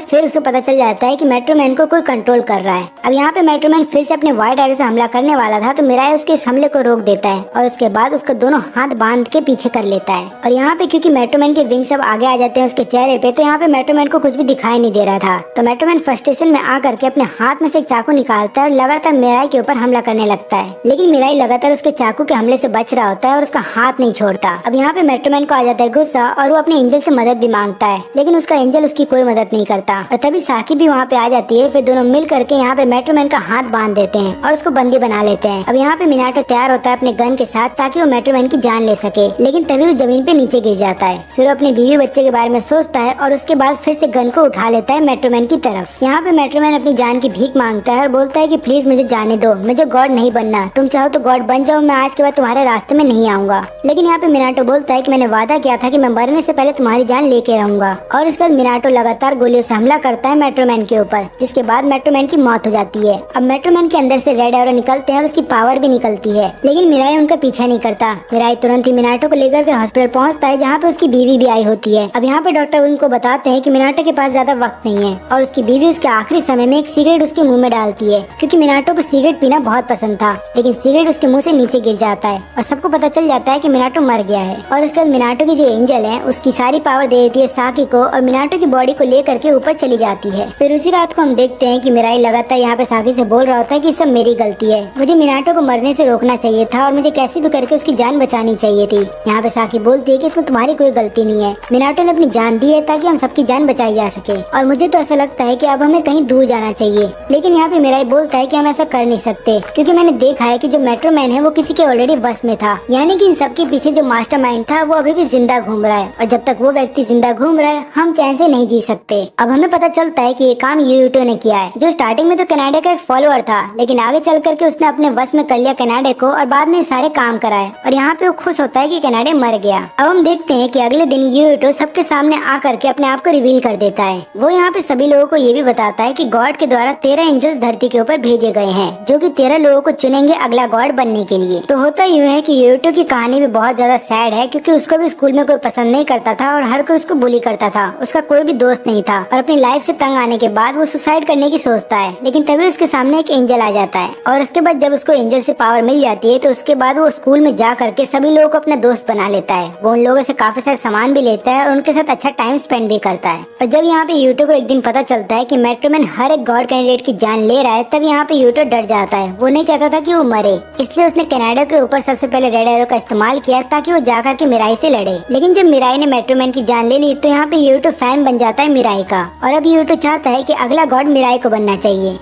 फिर उसे पता चल जाता है कि मेट्रोमैन को कोई कंट्रोल कर रहा है। अब यहाँ पे मेट्रोमैन फिर से अपने व्हाइट एरो से हमला करने वाला था तो मिराई उसके इस हमले को रोक देता है और उसके बाद उसका दोनों हाथ बांध के पीछे कर लेता है। और यहाँ पे क्योंकि मेट्रोमैन के विंग सब आगे आ जाते हैं उसके चेहरे पे, तो यहाँ पे मेट्रोमैन को कुछ भी दिखाई नहीं दे रहा था। तो मेट्रोमैन फ्रस्ट्रेशन में आकर के अपने हाथ में से एक चाकू निकालता है और लगातार मिराई के ऊपर हमला करने लगता है, लेकिन मिराई लगातार उसके चाकू के हमले से बच रहा होता है और उसका हाथ नहीं छोड़ता। अब यहाँ पे मेट्रोमैन को आ जाता है गुस्सा और वो अपने एंजल से मदद भी मांगता है, लेकिन उसका एंजल उसकी कोई मदद नहीं करता। और तभी साकी भी वहाँ पे आ जाती है। फिर दोनों मिल करके यहाँ पे मेट्रोमैन का हाथ बांध देते हैं और उसको बंदी बना लेते हैं। अब यहाँ पे मिनाटो तैयार होता है अपने गन के साथ ताकि वो मेट्रोमैन की जान ले सके, लेकिन तभी वो जमीन पे नीचे गिर जाता है। फिर वो अपने बीवी बच्चे के बारे में सोचता है और उसके बाद फिर से गन को उठा लेता है मेट्रोमैन की तरफ। यहाँ पे मेट्रोमैन अपनी जान की भीख मांगता है और बोलता है कि प्लीज मुझे जाने दो, मुझे गॉड नहीं बनना, तुम चाहो तो गॉड बन जाओ, मैं आज के बाद तुम्हारे रास्ते में नहीं आऊंगा। लेकिन यहाँ पे मिनाटो बोलता है कि मैंने वादा किया था कि मैं मरने से पहले तुम्हारी जान लेके रहूंगा। और इसके बाद मिनाटो लगातार गोलियों से हमला करता है मेट्रोमैन के ऊपर, जिसके बाद मेट्रोमैन की मौत हो जाती है। अब मेट्रोमैन के अंदर से रेड एरो निकलते हैं और उसकी पावर भी निकलती है, लेकिन मिराई उनका पीछा नहीं करता। मिराई तुरंत ही मिनाटो को लेकर के हॉस्पिटल पहुंचता है जहाँ पे उसकी बीवी भी आई होती है। अब यहाँ पे डॉक्टर उनको बताते हैं कि मिनाटो के पास ज्यादा वक्त नहीं है और उसकी बीवी उसके आखिरी समय में एक सिगरेट उसके मुंह में डालती है, क्योंकि मिनाटो को सिगरेट पीना बहुत पसंद था, लेकिन सिगरेट उसके मुंह से नीचे गिर जाता है और सबको पता चल जाता है कि मिनाटो मर गया है। और उसके बाद मिनाटो की जो एंजल है उसकी सारी पावर दे देती है साकी को और मिनाटो की बॉडी को लेकर के ऊपर चली जाती है। फिर उसी रात को हम देखते हैं कि मिराई लगातार यहाँ पे साकी से बोल रहा होता है कि सब मेरी गलती है, मुझे मिनाटो को मरने से रोकना चाहिए था और मुझे कैसे भी करके उसकी जान बचानी चाहिए थी। यहाँ पे साकी बोलती है कि इसमें तुम्हारी कोई गलती नहीं है, मिनाटो ने अपनी जान दी है ताकि हम सबकी जान बचाई जा सके और मुझे तो ऐसा लगता है कि अब हमें कहीं दूर जाना चाहिए। लेकिन यहाँ पे मिराई बोलता है कि हम ऐसा कर नहीं सकते, क्योंकि मैंने देखा है कि जो मेट्रोमैन है वो किसी के ऑलरेडी बस में था, यानी कि इन सबके पीछे जो मास्टरमाइंड था वो अभी भी जिंदा घूम रहा है और जब तक वो व्यक्ति जिंदा घूम रहा है हम चैन से नहीं जी सकते। अब हमें पता चलता है कि ये काम यूटो ने किया है, जो स्टार्टिंग में तो कनाडा का एक फॉलोअर था, लेकिन आगे चल करके उसने अपने बस में कर लिया कनाडा को और बाद में सारे काम कराए और यहाँ पे वो खुश होता है कि कनाडा मर गया। अब हम देखते हैं कि अगले दिन यूटो सबके सामने आकर के अपने आप को रिवील कर देता है। वो यहाँ पे सभी लोगों को ये भी बताता है कि गॉड के द्वारा 13 एंजल्स धरती के ऊपर भेजे गए हैं, जो कि 13 लोगों को चुनेंगे अगला गॉड बनने के लिए। तो होता यूँ है कि यूटो की कहानी भी बहुत ज्यादा सैड है, क्योंकि उसको भी स्कूल में कोई पसंद नहीं करता था और हर कोई उसको बुली करता था, उसका कोई भी दोस्त नहीं था और अपनी लाइफ से तंग आने के बाद वो सुसाइड करने की सोचता है, लेकिन तभी उसके सामने एक एंजल आ जाता है और उसके बाद जब उसको एंजल से पावर मिल जाती है तो उसके बाद वो स्कूल में जा करके सभी लोगों को अपना दोस्त बना लेता है। वो उन लोगों से काफी सारे सामान भी लेता है और उनके साथ अच्छा टाइम स्पेंड भी करता है। और जब यहाँ पे यूटो को एक दिन पता चलता है कि मेट्रोमैन हर एक गॉड कैंडिडेट की जान ले रहा है, तब यहाँ पे यूटो डर जाता है। वो नहीं चाहता था कि वो मरे, इसलिए उसने कनाडा के ऊपर सबसे पहले रेड एरो का इस्तेमाल किया ताकि वो जाकर के मिराई से लड़े। लेकिन जब मिराई ने मेट्रोमैन की जान ले ली तो यहाँ पे यूटो फैन बन जाता है मिराई का और अब यूटो चाहता है कि अगला गॉड मिराई को बनना चाहिए।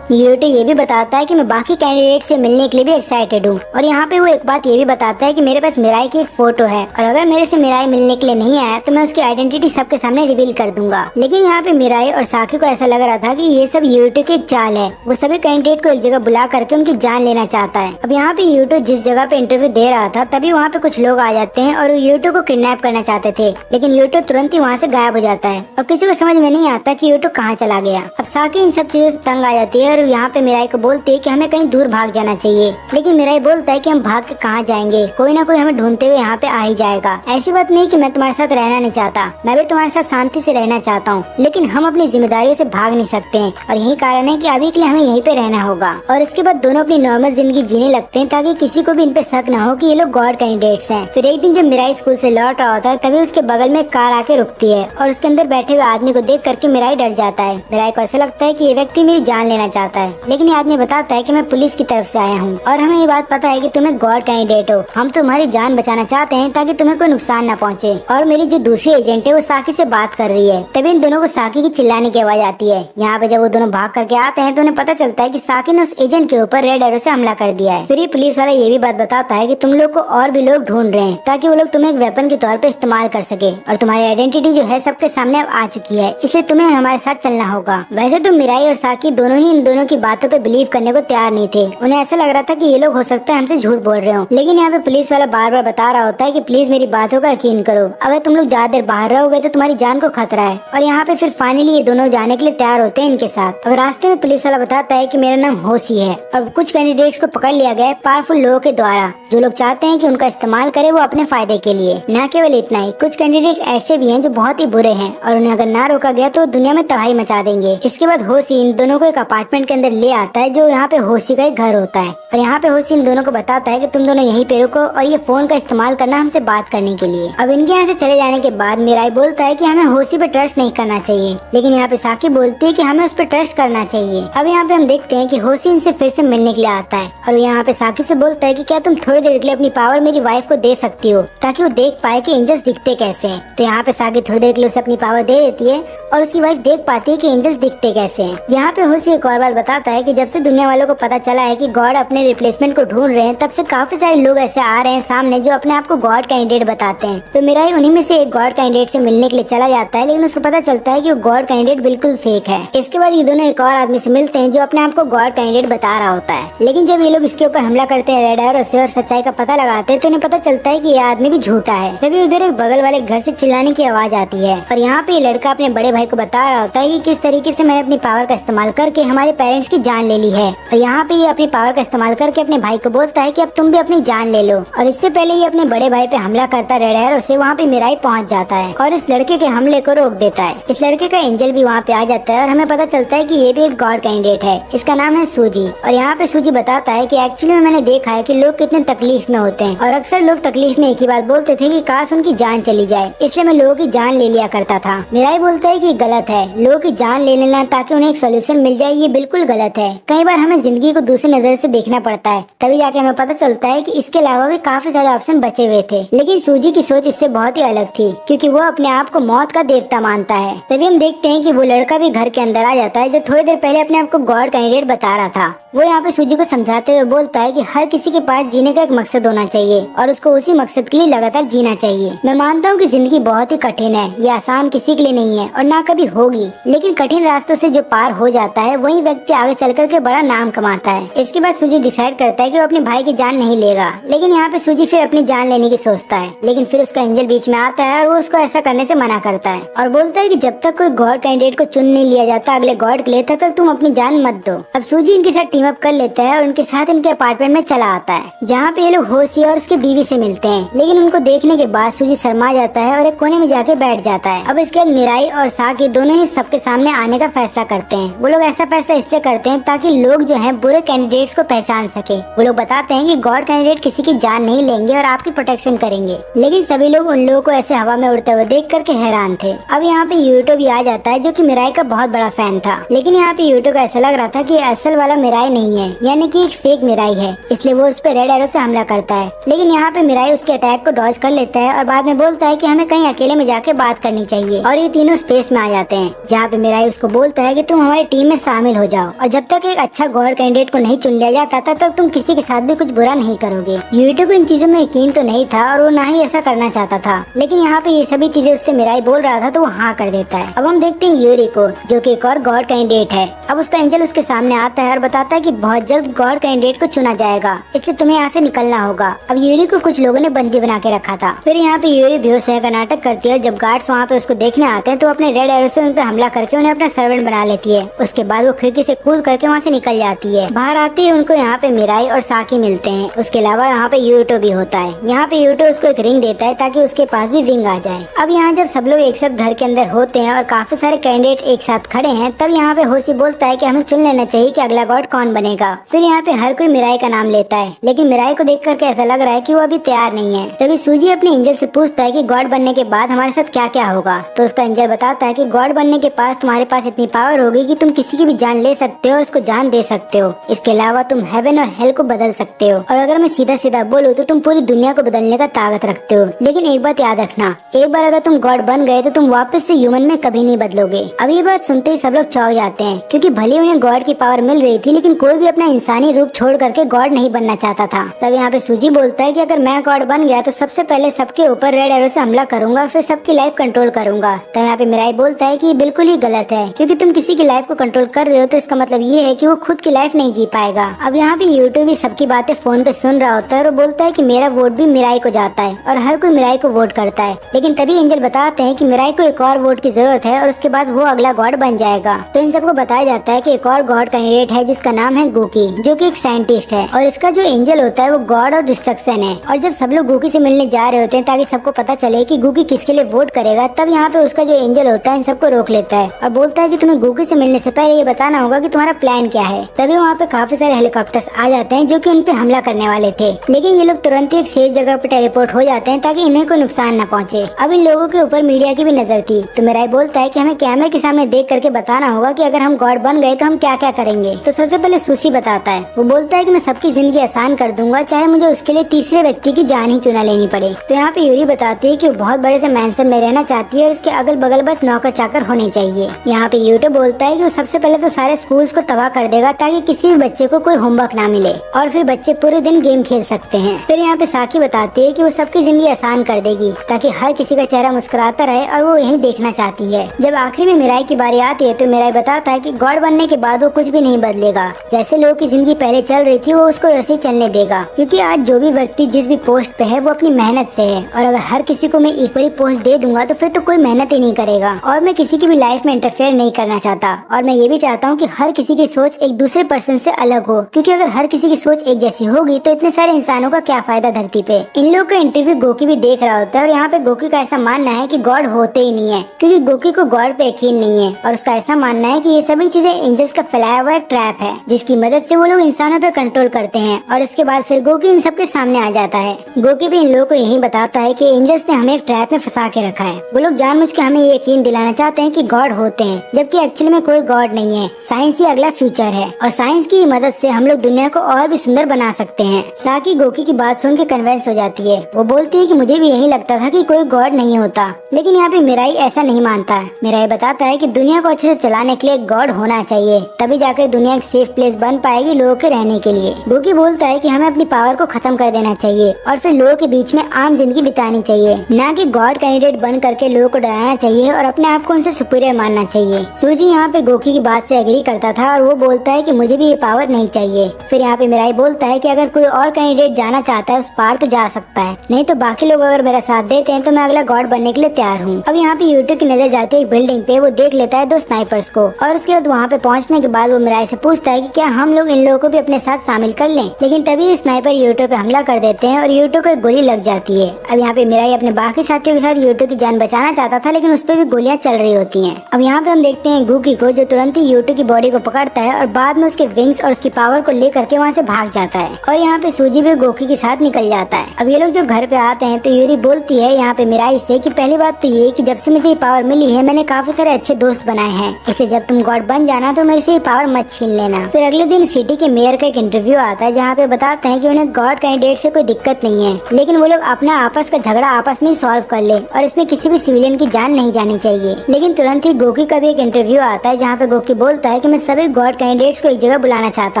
यूटो ये भी बताता है कि मैं बाकी कैंडिडेट से मिलने के लिए भी एक्साइटेड हूँ और यहाँ पे वो एक बात ये भी बताता है कि मेरे पास मिराई की एक फोटो है और अगर मेरे से मिराई मिलने के लिए नहीं आया तो मैं उसकी आइडेंटिटी सबके सामने रिवील कर दूंगा। लेकिन यहाँ पे मिराई और साकी को ऐसा लग रहा था कि ये सब यूटो की एक चाल है, वो सभी कैंडिडेट को एक जगह बुला करके उनकी जान लेना चाहता है। अब यहाँ पे यूटो जिस जगह पे इंटरव्यू दे रहा था तभी वहाँ पे कुछ लोग आ जाते हैं और वो यूटो को किडनैप करना चाहते थे, लेकिन यूटो तुरंत ही वहाँ से गायब हो जाता है और किसी को समझ में नहीं आता कि यूटो कहाँ चला गया। अब साकी इन सब चीजों से तंग आ जाती है और यहाँ पे मिराई को बोलती है कि हमें कहीं दूर भाग जाना चाहिए। लेकिन मिराई बोलता है कि हम भाग के कहाँ जाएंगे, कोई ना कोई हमें ढूंढते हुए यहाँ पे आ ही जाएगा। ऐसी बात नहीं कि मैं तुम्हारे साथ रहना नहीं चाहता, मैं भी तुम्हारे साथ शांति से रहना चाहता हूँ, लेकिन हम अपनी जिम्मेदारियों से भाग नहीं सकते हैं और यही कारण है कि अभी के लिए हमें यहीं पे रहना होगा। और इसके बाद दोनों अपनी नॉर्मल जिंदगी जीने लगते हैं ताकि किसी को भी इन पे शक न हो कि ये लोग गॉड कैंडिडेट्स हैं। फिर एक दिन जब मिराई स्कूल से लौट रहा होता है तभी उसके बगल में कार आके रुकती है और उसके अंदर बैठे हुए आदमी को देख करके मिराई डर जाता है। मिराई को ऐसा लगता है कि ये व्यक्ति मेरी जान लेना चाहता है, लेकिन ये आदमी बताता है कि मैं पुलिस की तरफ से आया हूँ और हमें ये बात पता है कि तुम्हें गॉड कैंडिडेट हो, हम तुम्हारी जान बचाना चाहते हैं ताकि तुम्हें कोई नुकसान न पहुँचे। और मेरी जो दूसरी एजेंट है वो साकी से बात कर रही है। तभी इन दोनों को साकी की चिल्लाने की आवाज आती है। यहाँ पे जब वो दोनों भाग करके आते हैं तो उन्हें पता चलता है कि साकी ने उस एजेंट के ऊपर रेड एरो से हमला कर दिया है। फिर ये पुलिस वाला ये भी बात बताता है कि तुम लोग को और भी लोग ढूंढ रहे हैं ताकि वो लोग तुम्हें एक वेपन के तौर पे इस्तेमाल कर सके और तुम्हारी आइडेंटिटी जो है सबके सामने अब आ चुकी है, इसलिए तुम्हें हमारे साथ चलना होगा। वैसे तो मिराई और साकी दोनों ही इन दोनों की बातों पे बिलीव करने को तैयार नहीं थे। उन्हें ऐसा लग रहा था कि ये लोग हो सकता है हमसे झूठ बोल रहे हो, लेकिन यहाँ पे पुलिस वाला बार बार बता रहा होता है कि प्लीज मेरी बातों का यकीन करो, अगर तुम लोग ज्यादा देर बाहर रहोगे तो तुम्हारी जान को खतरा है। और यहाँ पे फिर फाइनली ये दोनों जाने के लिए तैयार होते हैं इनके साथ। और रास्ते में पुलिस वाला बताता है कि मेरा नाम होशी है और कुछ कैंडिडेट्स को पकड़ लिया गया है पावरफुल लोगों के द्वारा, जो लोग चाहते हैं कि उनका इस्तेमाल करे वो अपने फायदे के लिए। न केवल इतना ही, कुछ कैंडिडेट ऐसे भी हैं जो बहुत ही बुरे हैं और उन्हें अगर ना रोका गया तो दुनिया में तबाही मचा देंगे। इसके बाद होशी इन दोनों को एक अपार्टमेंट के अंदर ले आता है जो यहाँ पे होशी का एक घर होता है और यहाँ पे होशी इन दोनों को बताता है कि तुम दोनों यहीं पे रुको और ये फोन का इस्तेमाल करना हमसे बात करने के लिए। अब इनके यहाँ से चले जाने के बाद मिराई बोलता है कि हमें होशी पे ट्रस्ट नहीं करना चाहिए, लेकिन यहाँ पे साकी बोलती है कि हमें उस पर ट्रस्ट करना चाहिए। अब यहाँ पे हम देखते हैं कि होशी इनसे फिर से मिलने के लिए आता है और यहाँ पे साकी से बोलता है कि क्या तुम थोड़ी देर के लिए अपनी पावर मेरी वाइफ को दे सकती हो ताकि वो देख पाए कि एंजल्स दिखते कैसे हैं। तो यहाँ पे साकी थोड़ी देर के लिए उसे अपनी पावर दे देती है और उसकी वाइफ देख पाती है कि एंजल्स दिखते कैसे हैं। यहाँ पे होशी एक और बात बताता है कि जब से दुनिया वालों को पता चला है कि गॉड अपने रिप्लेसमेंट को ढूंढ रहे हैं तब से काफी सारे लोग ऐसे आ रहे हैं सामने जो अपने आप को गॉड कैंडिडेट बताते हैं। तो मिराई उन्हीं में से एक गॉड कैंडिडेट से मिलने के लिए चला जाता है, लेकिन उसको पता चलता है कि वो गॉड कैंडिडेट बिल्कुल फेक है। इसके बाद ये दोनों एक और आदमी से मिलते हैं जो अपने आप को गॉड कैंडिडेट बता रहा होता है, लेकिन जब ये लोग इसके ऊपर हमला करते हैं रेड एरो से और सच्चाई का पता लगाते हैं तो उन्हें पता चलता है कि ये आदमी भी झूठा है। तभी उधर एक बगल वाले घर से चिल्लाने की आवाज आती है और यहाँ पे ये लड़का अपने बड़े भाई को बता रहा होता है कि किस तरीके से मैंने अपनी पावर का इस्तेमाल करके हमारे पेरेंट्स की जान ले ली है। और यहाँ पे ये अपनी पावर का इस्तेमाल करके अपने भाई को बोलता है कि अब तुम भी अपनी जान ले लो। और इससे पहले ये अपने बड़े भाई पे हमला करता रेड एरो से वहाँ पे मिराई पहुँच जाता है और इस लड़के के हमले को रोक देता है। इस लड़के का एंजल भी वहाँ पे आ जाता है और हमें पता चलता है कि ये भी एक गॉड कैंडिडेट है, इसका नाम है सूजी। और यहाँ पे सूजी बताता है कि एक्चुअली मैंने देखा है कि लोग कितने तकलीफ में होते हैं और अक्सर लोग तकलीफ में एक ही बात बोलते थे कि काश उनकी जान चली जाए, इसलिए मैं लोगों की जान ले लिया करता था। मिराई बोलता है कि गलत है, लोगों की जान ले लेना ताकि उन्हें एक सोल्यूशन मिल जाए ये बिल्कुल गलत है। कई बार हमें जिंदगी को दूसरी नजर से देखना पड़ता है, तभी जाके हमें पता चलता है कि इसके अलावा भी काफी सारे ऑप्शन बचे हुए थे। लेकिन सूजी की सोच इससे बहुत ही अलग थी क्योंकि वो अपने आप को मौत का देवता मानता है। तभी हम देखते हैं कि वो लड़का भी घर के अंदर आ जाता है जो थोड़ी देर पहले अपने आप को गॉड कैंडिडेट बता रहा था। वो यहाँ पे सूजी को समझाते हुए बोलता है कि हर किसी के पास जीने का एक मकसद होना चाहिए और उसको उसी मकसद के लिए लगातार जीना चाहिए। मैं मानता हूँ कि जिंदगी बहुत ही कठिन है, ये आसान किसी के लिए नहीं है और ना कभी होगी, लेकिन कठिन रास्तों से जो पार हो जाता है वही व्यक्ति आगे चल करके बड़ा नाम कमाता है। इसके बाद सूजी डिसाइड करता है कि वो अपने भाई की जान नहीं लेगा, लेकिन यहाँ पे सूजी फिर अपनी जान लेने की सोचता है, लेकिन फिर उसका एंजल बीच में आता है और वो उसको ऐसा करने से मना करता है और बोलता है कि जब तक कोई गॉड कैंडिडेट को चुन नहीं लिया जाता अगले गॉड के लिए तब तक तुम अपनी जान मत दो। अब सूजी इनके साथ टीम अप कर लेता है और उनके साथ इनके अपार्टमेंट में चला आता है जहाँ पे ये लोग होशी और उसकी बीवी से मिलते हैं, लेकिन उनको देखने के बाद सूजी शर्मा जाता है और एक कोने में जाके बैठ जाता है। अब इसके बाद मिराई और साकी दोनों ही सबके सामने आने का फैसला करते हैं। वो लोग ऐसा फैसला इसलिए करते हैं ताकि लोग जो हैं बुरे कैंडिडेट्स को पहचान सके। वो लोग बताते हैं कि गॉड कैंडिडेट किसी की जान नहीं लेंगे और आपकी प्रोटेक्शन करेंगे, लेकिन सभी लोग उन लोगों को ऐसे हवा में उड़ते हुए देख करके हैरान थे। अब यहाँ पे यूटो भी आ जाता है जो कि मिराई का बहुत बड़ा फैन था, लेकिन यहाँ पे यूटो को ऐसा लग रहा था कि असल वाला मिराई नहीं है, यानी कि एक फेक मिराई है, इसलिए वो उस पर रेड एरो से हमला करता है। लेकिन यहाँ पे मिराई उसके अटैक को डॉज कर लेता है और बाद में बोलता है कि हमें कहीं अकेले में जाके बात करनी चाहिए और ये तीनों स्पेस में आ जाते हैं जहाँ पे मिराई उसको बोलता है कि तुम हमारी टीम में शामिल हो जाओ और जब तक एक अच्छा गॉड कैंडिडेट को नहीं चुन लिया जाता तब तक तुम किसी के साथ भी कुछ बुरा नहीं करोगे। यूटो को इन चीजों में यकीन तो नहीं था और वो ना ही ऐसा करना चाहता था, लेकिन यहाँ पे ये सभी चीजें उससे मिराई बोल रहा था तो वो हाँ कर देता है। अब हम देखते हैं यूरी को जो कि एक और गॉड कैंडिडेट है। अब उसका एंजल उसके सामने आता है और बताता है कि बहुत जल्द गॉड कैंडिडेट को चुना जाएगा, इसलिए तुम्हें यहाँ से निकलना होगा। अब यूरी को कुछ लोगों ने बंदी बना के रखा था। फिर यहाँ पे यूरी बेहोश होने का नाटक करती है और जब गार्ड्स वहाँ पे उसको देखने आते हैं तो अपने रेड एरो से उन पे हमला करके उन्हें अपना सर्वेंट बना लेती है। उसके बाद वो खिड़की से कूद करके वहाँ से निकल जाती है। बाहर आते ही उनको यहाँ पे मिराई और साकी मिलते हैं। उसके अलावा यहाँ पे यूटो भी होता है। यहाँ पे यूटो उसको एक रिंग देता है ताकि उसके पास भी विंग आ जाए। अब यहाँ जब सब लोग एक साथ घर के अंदर होते हैं और काफी सारे कैंडिडेट एक साथ खड़े हैं, तब यहाँ पे होशी बोलता है कि हमें चुन लेना चाहिए कि अगला गॉड कौन बनेगा। फिर यहाँ पे हर कोई मिराई का नाम लेता है, लेकिन मिराई को देख करके ऐसा लग रहा है कि वो अभी तैयार नहीं है। तभी सूजी अपने एंजल से पूछता है कि गॉड बनने के बाद हमारे साथ क्या क्या होगा। तो उसका एंजल बताता है कि गॉड बनने के पास तुम्हारे पास इतनी पावर होगी कि तुम किसी की भी जान ले सकते हो और उसको जान दे सकते हो। इसके अलावा तुम हेवन और हेल को बदल सकते हो, और अगर मैं सीधा सीधा बोलूँ तो तुम पूरी दुनिया को बदलने का ताकत रखते हो। लेकिन एक बात याद रखना, एक बार अगर तुम गॉड बन गए तो तुम वापस से ह्यूमन में कभी नहीं बदलोगे। अब ये बात सुनते ही सब लोग चौंक जाते हैं, क्योंकि भले उन्हें गॉड की पावर मिल रही थी, लेकिन कोई भी अपना इंसानी रूप छोड़ करके गॉड नहीं बनना चाहता था। तब यहाँ पे सूजी बोलता है कि अगर मैं गॉड बन गया तो सबसे पहले सबके ऊपर रेड एरो से हमला करूंगा, फिर सबकी लाइफ कंट्रोल करूंगा। तब यहाँ पे मिराई बोलता है कि ये बिल्कुल ही गलत है, क्योंकि तुम किसी की लाइफ को कंट्रोल कर रहे हो तो इसका मतलब ये है कि वो खुद की लाइफ नहीं जी पाएगा। अब यहाँ पे यूट्यूब भी सबकी बातें फोन पे सुन रहा होता है और बोलता है कि मेरा वोट भी मिराई को जाता है और हर कोई मिराई को वोट करता है। लेकिन तभी एंजल बताते हैं कि मिराई को एक और वोट की जरूरत है और उसके बाद वो अगला गॉड बन जाएगा। तो इन सबको बताया जाता है कि एक और गॉड कैंडिडेट है जिसका नाम है गोकी, जो कि एक साइंटिस्ट है, और इसका जो एंजल होता है वो गॉड और डिस्ट्रक्शन है। और जब सब लोग गोकी से मिलने जा रहे होते हैं ताकि सबको पता चले कि गोकी किसके लिए वोट करेगा, तब यहाँ पे उसका जो एंजल होता है इन सबको रोक लेता है और बोलता है कि तुम्हें गोकी से मिलने से पहले ये बताना होगा कि तुम्हारा प्लान क्या है। तभी वहाँ पे काफी सारे हेलीकॉप्टर्स आ जाते हैं जो कि उन पे हमला करने वाले थे, लेकिन ये लोग तुरंत ही एक सेफ जगह पे टेलीपोर्ट हो जाते हैं ताकि इन्हें कोई नुकसान न पहुँचे। अब इन लोगों के ऊपर मीडिया की भी नजर थी, तो मिराई बोलता है कि हमें कैमरे के सामने देख करके बताना होगा कि अगर हम गॉड बन गए तो हम क्या क्या करेंगे। तो सबसे पहले सुशी बताता है, वो बोलता है कि मैं सबकी जिंदगी आसान कर दूंगा, चाहे मुझे उसके लिए तीसरे व्यक्ति की जान ही क्यों न लेनी पड़े। तो यहाँ पे यूरी बताती है कि वो बहुत बड़े से मैंशन में रहना चाहती है और उसके अगल बगल बस नौकर चाकर होने चाहिए। यहाँ पे यूट्यूब बोलता है कि वो सबसे पहले तो सारे स्कूल्स को तबाह कर देगा ताकि किसी भी बच्चे को कोई होमवर्क ना मिले और फिर बच्चे पूरे दिन गेम खेल सकते हैं। फिर यहाँ पे साकी बताती है कि वो सबकी जिंदगी आसान कर देगी ताकि हर किसी का चेहरा मुस्कुराता रहे और वो यही देखना चाहती है। जब आखिरी में मिराई की बारी आती है तो मिराई बताता है कि गॉड बनने के बाद वो कुछ भी नहीं बदलेगा, जैसे लोगों की जिंदगी पहले चल रही थी वो उसको ऐसे ही चलने देगा, क्योंकि आज जो भी व्यक्ति जिस भी पोस्ट पे है वो अपनी मेहनत से है, और अगर हर किसी को मैं इक्वली पोस्ट दे दूंगा तो फिर तो कोई मेहनत ही नहीं करेगा। और मैं किसी की भी लाइफ में इंटरफेयर नहीं करना चाहता, और मैं ये भी चाहता हूँ कि हर किसी की सोच एक दूसरे पर्सन से अलग हो, क्योंकि अगर हर किसी की सोच एक जैसी होगी तो इतने सारे इंसानों का क्या फायदा धरती पे। इन लोगों का इंटरव्यू गोकी भी देख रहा होता है और यहाँ पे गोकी का ऐसा मानना है कि गॉड होते ही नहीं है, क्योंकि गोकी को गॉड पे यकीन नहीं है, और उसका ऐसा मानना है कि ये सभी चीजें एंजल्स का फैलाया हुआ एक ट्रैप है जिसकी मदद से वो लोग इंसानों पे कंट्रोल करते हैं। और इसके बाद फिर गोकी इन सबके सामने आ जाता है। गोकी भी इन लोगों को यही बताता है कि एंजल्स ने हमें एक ट्रैप में फंसा के रखा है। वो लोग जानबूझ के हमें ये यकीन दिलाना चाहते हैं कि गॉड होते हैं, जबकि एक्चुअली में कोई गॉड नहीं है। साइंस ही अगला फ्यूचर है और साइंस की मदद से हम लोग दुनिया को और भी सुंदर बना सकते हैं। साकी गोकी की बात सुन के कन्विंस हो जाती है। वो बोलती है कि मुझे भी यही लगता था कि कोई गॉड नहीं होता, लेकिन यहाँ पे मिराई ऐसा नहीं मानता। मिराई बताता है कि दुनिया को अच्छे से चलाने के लिए गॉड होना चाहिए, तभी जाकर दुनिया एक सेफ प्लेस बन पाएगी लोगों के रहने के लिए। गोकी बोलता है कि हमें अपनी पावर को खत्म कर देना चाहिए और फिर लोगों के बीच में आम जिंदगी बितानी चाहिए, ना कि गॉड कैंडिडेट बन करके लोगों को डराना चाहिए और अपने आप को उनसे सुपीरियर मानना चाहिए। सूजी यहाँ पे गोकी की बात से एग्री करता था और वो बोलता है कि मुझे भी ये पावर नहीं चाहिए। फिर यहाँ पे मिराई बोलता है कि अगर कोई और कैंडिडेट जाना चाहता है उस पार तो जा सकता है, नहीं तो बाकी लोग अगर मेरा साथ देते हैं तो मैं अगला गॉड बनने के लिए तैयार हूँ। अब यहाँ पे यूट्यूब की नजर जाती है एक बिल्डिंग पे, वो देख लेता है 2 स्नाइपर्स को, और उसके बाद वहाँ पे पहुँचने के बाद वो मिराई से पूछता है कि क्या हम लोग इन लोगों को भी अपने साथ शामिल कर लें। लेकिन तभी स्नाइपर यूट्यूब पे हमला कर देते हैं और यूट्यूब को एक गोली लग जाती है। अब यहाँ पे मिराई अपने बाकी साथियों के साथ यूट्यूब की जान बचाना चाहता था, लेकिन उस पर भी गोलियां चल रही होती हैं। अब यहाँ पे हम देखते हैं गोकी को, जो तुरंत ही यूट्यूब की बॉडी को पकड़ता है और बाद में उसके विंग्स और उसकी पावर को लेकर के वहाँ से भाग जाता है। और यहाँ पे सूजी भी गोकी के साथ निकल जाता है। अब ये लोग जो घर पे आते हैं तो यूरी बोलती है यहाँ पे मिराई से कि पहली बात तो ये कि जब से मुझे ये पावर मिली है मैंने काफी सारे अच्छे दोस्त बनाए हैं, इसलिए जब तुम गॉड बन जाना तो मेरे से ये पावर मत छीन लेना। फिर अगले दिन सिटी के मेयर का एक इंटरव्यू आता है जहाँ पे बताते हैं कि उन्हें गॉड कैंडिडेट से कोई दिक्कत नहीं है, लेकिन वो लोग अपना आपस का झगड़ा आपस में सॉल्व कर ले और इसमें किसी भी सिविलियन की जान नहीं जानी चाहिए। लेकिन तुरंत ही गोकी का भी एक इंटरव्यू आता है जहाँ पे गोकी बोलता है कि मैं सभी गॉड कैंडिडेट्स को एक जगह बुलाना चाहता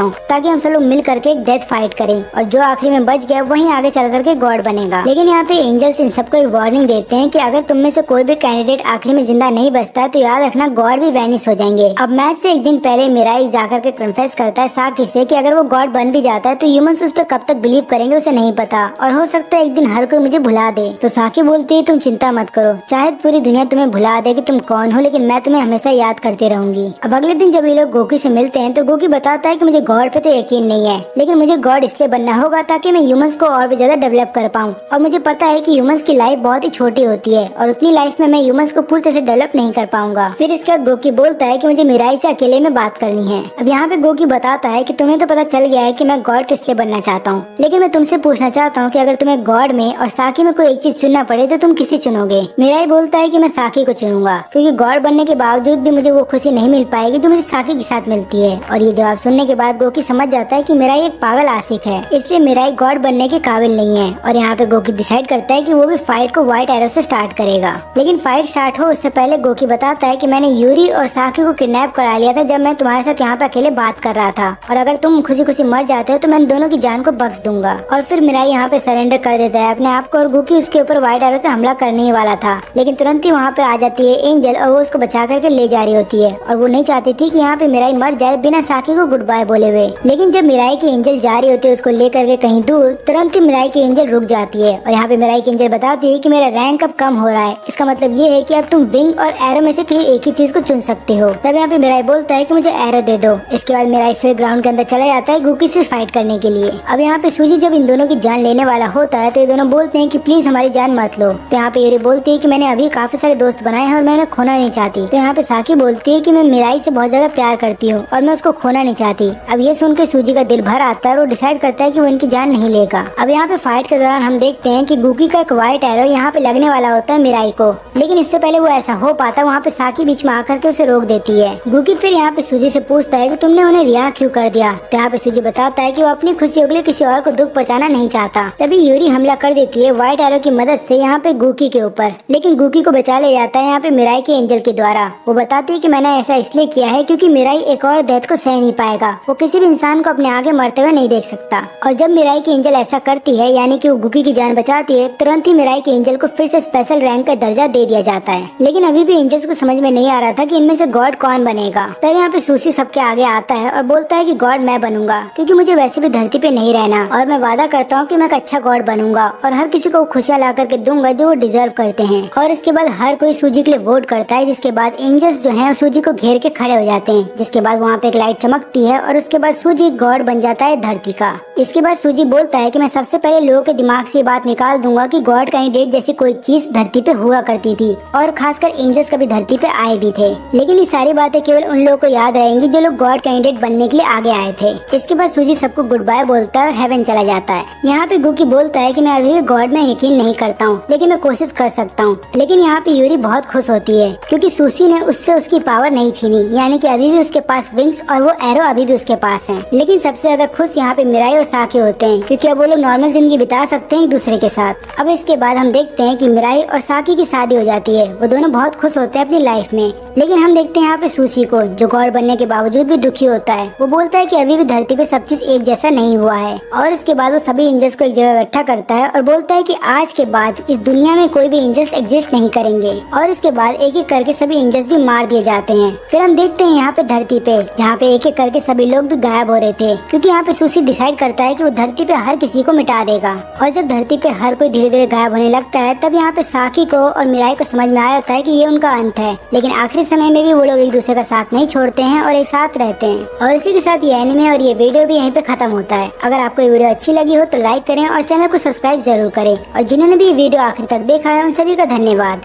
हूँ ताकि हम सब लोग मिल करके एक डेथ फाइट करें और जो आखिरी में बच गया वहीं आगे चल करके गॉड बनेगा। लेकिन यहाँ पे एंजल्स इन सबको एक वार्निंग देते हैं कि अगर तुम में से कोई भी कैंडिडेट आखिरी में जिंदा नहीं बचता है तो याद रखना गॉड भी वैनिश हो जाएंगे। अब मैच से एक दिन पहले मिराई जाकर के कन्फेस करता है साकी से कि अगर वो गॉड बन भी जाता है तो ह्यूमंस उस पर कब तक बिलीव करेंगे उसे नहीं पता, और हो सकता है एक दिन हर कोई मुझे भुला दे। तो साकी बोलती है तुम चिंता मत करो, चाहे पूरी दुनिया तुम्हें भुला दे कि तुम कौन हो, लेकिन मैं तुम्हें हमेशा याद करती रहूंगी। अब अगले दिन जब ये ये लोग गोकी से मिलते हैं तो गोकी बताता है कि मुझे गॉड पे तो यकीन नहीं है, लेकिन मुझे गॉड इसलिए बनना होगा ताकि मैं ह्यूमंस को और भी ज्यादा डेवलप कर पाऊँ। और मुझे पता है कि ह्यूमंस की लाइफ बहुत ही छोटी होती है और उतनी लाइफ में मैं ह्यूमंस को पूरी तरह से डेवलप नहीं कर पाऊंगा। फिर इसके बाद गोकी बोलता है कि मुझे मिराई से अकेले में बात करनी है। अब यहाँ पे गोकी बताता है कि तुम्हें तो पता चल गया है कि मैं गॉड किस लिए बनना चाहता हूँ, लेकिन मैं तुमसे पूछना चाहता हूँ कि अगर तुम्हें गॉड में और साकी में कोई एक चीज चुनना पड़े तो तुम किसे चुनोगे। मिराई बोलता है कि मैं साकी को चुनूंगा, क्योंकि गॉड बनने के बावजूद भी मुझे वो खुशी नहीं मिल पाएगी जो मुझे साकी के साथ मिलती है। और ये जवाब सुनने के बाद गोकी समझ जाता है कि मिराई एक पागल आशिक है, इसलिए मिराई गॉड बनने के काबिल नहीं है। और यहाँ पे गोकी डिसाइड करता है कि वो भी फाइट को व्हाइट एरो से स्टार्ट करेगा। लेकिन फाइट स्टार्ट हो उससे पहले गोकी बताता है कि मैंने यूरी और साकी को किडनैप करा लिया था जब मैं तुम्हारे साथ यहाँ पे अकेले बात कर रहा था, और अगर तुम खुशी खुशी मर जाते हो तो मैं दोनों की जान को बख्श दूंगा। और फिर मिराई यहाँ पे सरेंडर कर देता है अपने आप को, और गोकी उसके ऊपर व्हाइट एरो से हमला करने ही वाला था, लेकिन तुरंत ही वहाँ पे आ जाती है एंजल और वो उसको बचा करके ले जा रही होती है। और वो नहीं चाहती थी कि यहाँ पे मिराई मर जाए बिना साकी को गुड बाय बोले हुए। लेकिन जब मिराई की एंजल जा रही होती है उसको लेकर के कहीं दूर, तुरंत ही मिराई की एंजल रुक जाती है। और यहाँ पे मिराई की एंजल बताती है कि मेरा रैंक अब कम हो रहा है, इसका मतलब ये है कि अब तुम विंग और एरो में से किसी एक ही चीज को चुन सकते हो। तब यहाँ पे मिराई बोलता है कि मुझे एरो दे दो। इसके बाद मिराई फिर ग्राउंड के अंदर चला जाता है गोकी से फाइट करने के लिए। अब यहाँ पे सूजी जब इन दोनों की जान लेने वाला होता है तो ये दोनों बोलते हैं कि प्लीज हमारी जान मत लो। तो यहाँ पे यूरी बोलती है कि मैंने अभी काफी सारे दोस्त बनाए हैं और मैं उन्हें खोना नहीं चाहती। तो यहाँ पे साकी बोलती है कि मैं मिराई से बहुत ज्यादा प्यार करती हूँ और मैं उसको खोना नहीं चाहती। अब ये सुन के सूजी का दिल भर आता है और वो डिसाइड करता है कि वो इनकी जान नहीं लेगा। अब यहाँ पे फाइट के दौरान हम देखते हैं कि गोकी का एक व्हाइट एरो यहाँ पे लगने वाला होता है मिराई को, लेकिन इससे पहले वो ऐसा हो पाता वहाँ पे साकी बीच में आकर के उसे रोक देती है। गोकी फिर यहाँ पे सूजी से पूछता है कि तुमने उन्हें रिहा क्यों कर दिया। तो यहाँ पे सूजी बताता है कि वो अपनी खुशी के लिए किसी और को दुख पहुँचाना नहीं चाहता। तभी यूरी हमला कर देती है व्हाइट एरो की मदद से यहाँ पे गोकी के ऊपर, लेकिन गोकी को बचा ले जाता है यहाँ पे मिराई के एंजल के द्वारा। वो बताती है कि मैंने ऐसा इसलिए किया है क्योंकि मिराई एक और डेथ को सह नहीं पाएगा, वो किसी भी इंसान को अपने आगे मरते हुए नहीं देख सकता। और जब मिराई की एंजल ऐसा करती है यानी कि वो गोकी की जान बचाती है, तुरंत ही मिराई के एंजल को फिर से स्पेशल रैंक का दर्जा दे दिया जाता है। लेकिन अभी भी एंजल्स को समझ में नहीं आ रहा था कि इनमें से गॉड कौन बनेगा। तब यहाँ पे सूसी सबके आगे आता है और बोलता है कि गॉड मैं बनूंगा, क्योंकि मुझे वैसे भी धरती पे नहीं रहना, और मैं वादा करता हूँ कि मैं एक अच्छा गॉड बनूंगा और हर किसी को खुशियाँ ला करके दूंगा जो वो डिजर्व करते हैं। और इसके बाद हर कोई सूजी के लिए वोट करता है, जिसके बाद एंजल्स जो हैं सूजी को घेर के खड़े हो जाते हैं। जिसके बाद वहाँ पे एक लाइट चमकती है और उसके बाद सूजी गॉड बन जाता है धरती का। इसके बाद सूजी बोलता है कि मैं सबसे पहले लोगों के दिमाग से ये बात निकाल दूंगा कि गॉड कैंडिडेट जैसी कोई चीज धरती पे हुआ करती थी, और खासकर एंजल्स कभी धरती पे आए भी थे। लेकिन ये सारी बातें केवल उन लोगों को याद रहेंगी जो लोग गॉड कैंडिडेट बनने के लिए आगे आए थे। इसके बाद सूजी सबको गुड बाय बोलता है और हेवन चला जाता है। यहाँ पे गोकी बोलता है कि मैं अभी भी गॉड में यकीन नहीं करता हूँ, लेकिन मैं कोशिश कर सकता हूँ। लेकिन यहाँ पे यूरी बहुत खुश होती है क्योंकि सूसी ने उससे उसकी पावर नहीं छीनी, यानी कि अभी भी उसके पास विंग्स और वो एरो अभी भी उसके पास है। लेकिन सबसे ज्यादा खुश यहाँ पे मिराई और साकी होते हैं क्योंकि अब वो लोग नॉर्मल जिंदगी बिता सकते हैं एक दूसरे के साथ। अब इसके बाद हम देखते हैं कि मिराई और साकी की शादी हो जाती है। वो दोनों बहुत खुश होते हैं अपनी लाइफ में। लेकिन हम देखते हैं यहाँ पे सूसी को, जो गॉड बनने के बावजूद भी दुखी होता है। वो बोलता है कि अभी भी धरती पे सब चीज एक जैसा नहीं हुआ है। और इसके बाद वो सभी एंजल्स को एक जगह इकट्ठा करता है और बोलता है कि आज के बाद इस दुनिया में कोई भी एंजल्स एग्जिस्ट नहीं करेंगे। और इसके बाद एक एक करके सभी एंजल्स भी मार दिए जाते हैं। फिर हम देखते हैं यहाँ पे धरती पे, जहाँ पे एक एक करके सभी लोग भी गायब हो रहे थे, क्योंकि यहाँ पे सूसी डिसाइड करता है कि वो धरती पे हर किसी को मिटा देगा। और जब धरती पे हर कोई धीरे धीरे गायब होने लगता है, तब यहाँ पे साकी को और मिराई को समझ में आ जाता है कि ये उनका अंत है। लेकिन आखिरी समय में भी वो लोग एक दूसरे का साथ नहीं छोड़ते हैं और एक साथ रहते हैं। और इसी के साथ ये एनिमे और ये वीडियो भी यहीं पे खत्म होता है। अगर आपको ये वीडियो अच्छी लगी हो तो लाइक करें और चैनल को सब्सक्राइब जरूर करें। और जिन्होंने भी ये वीडियो आखिर तक देखा है उन सभी का धन्यवाद।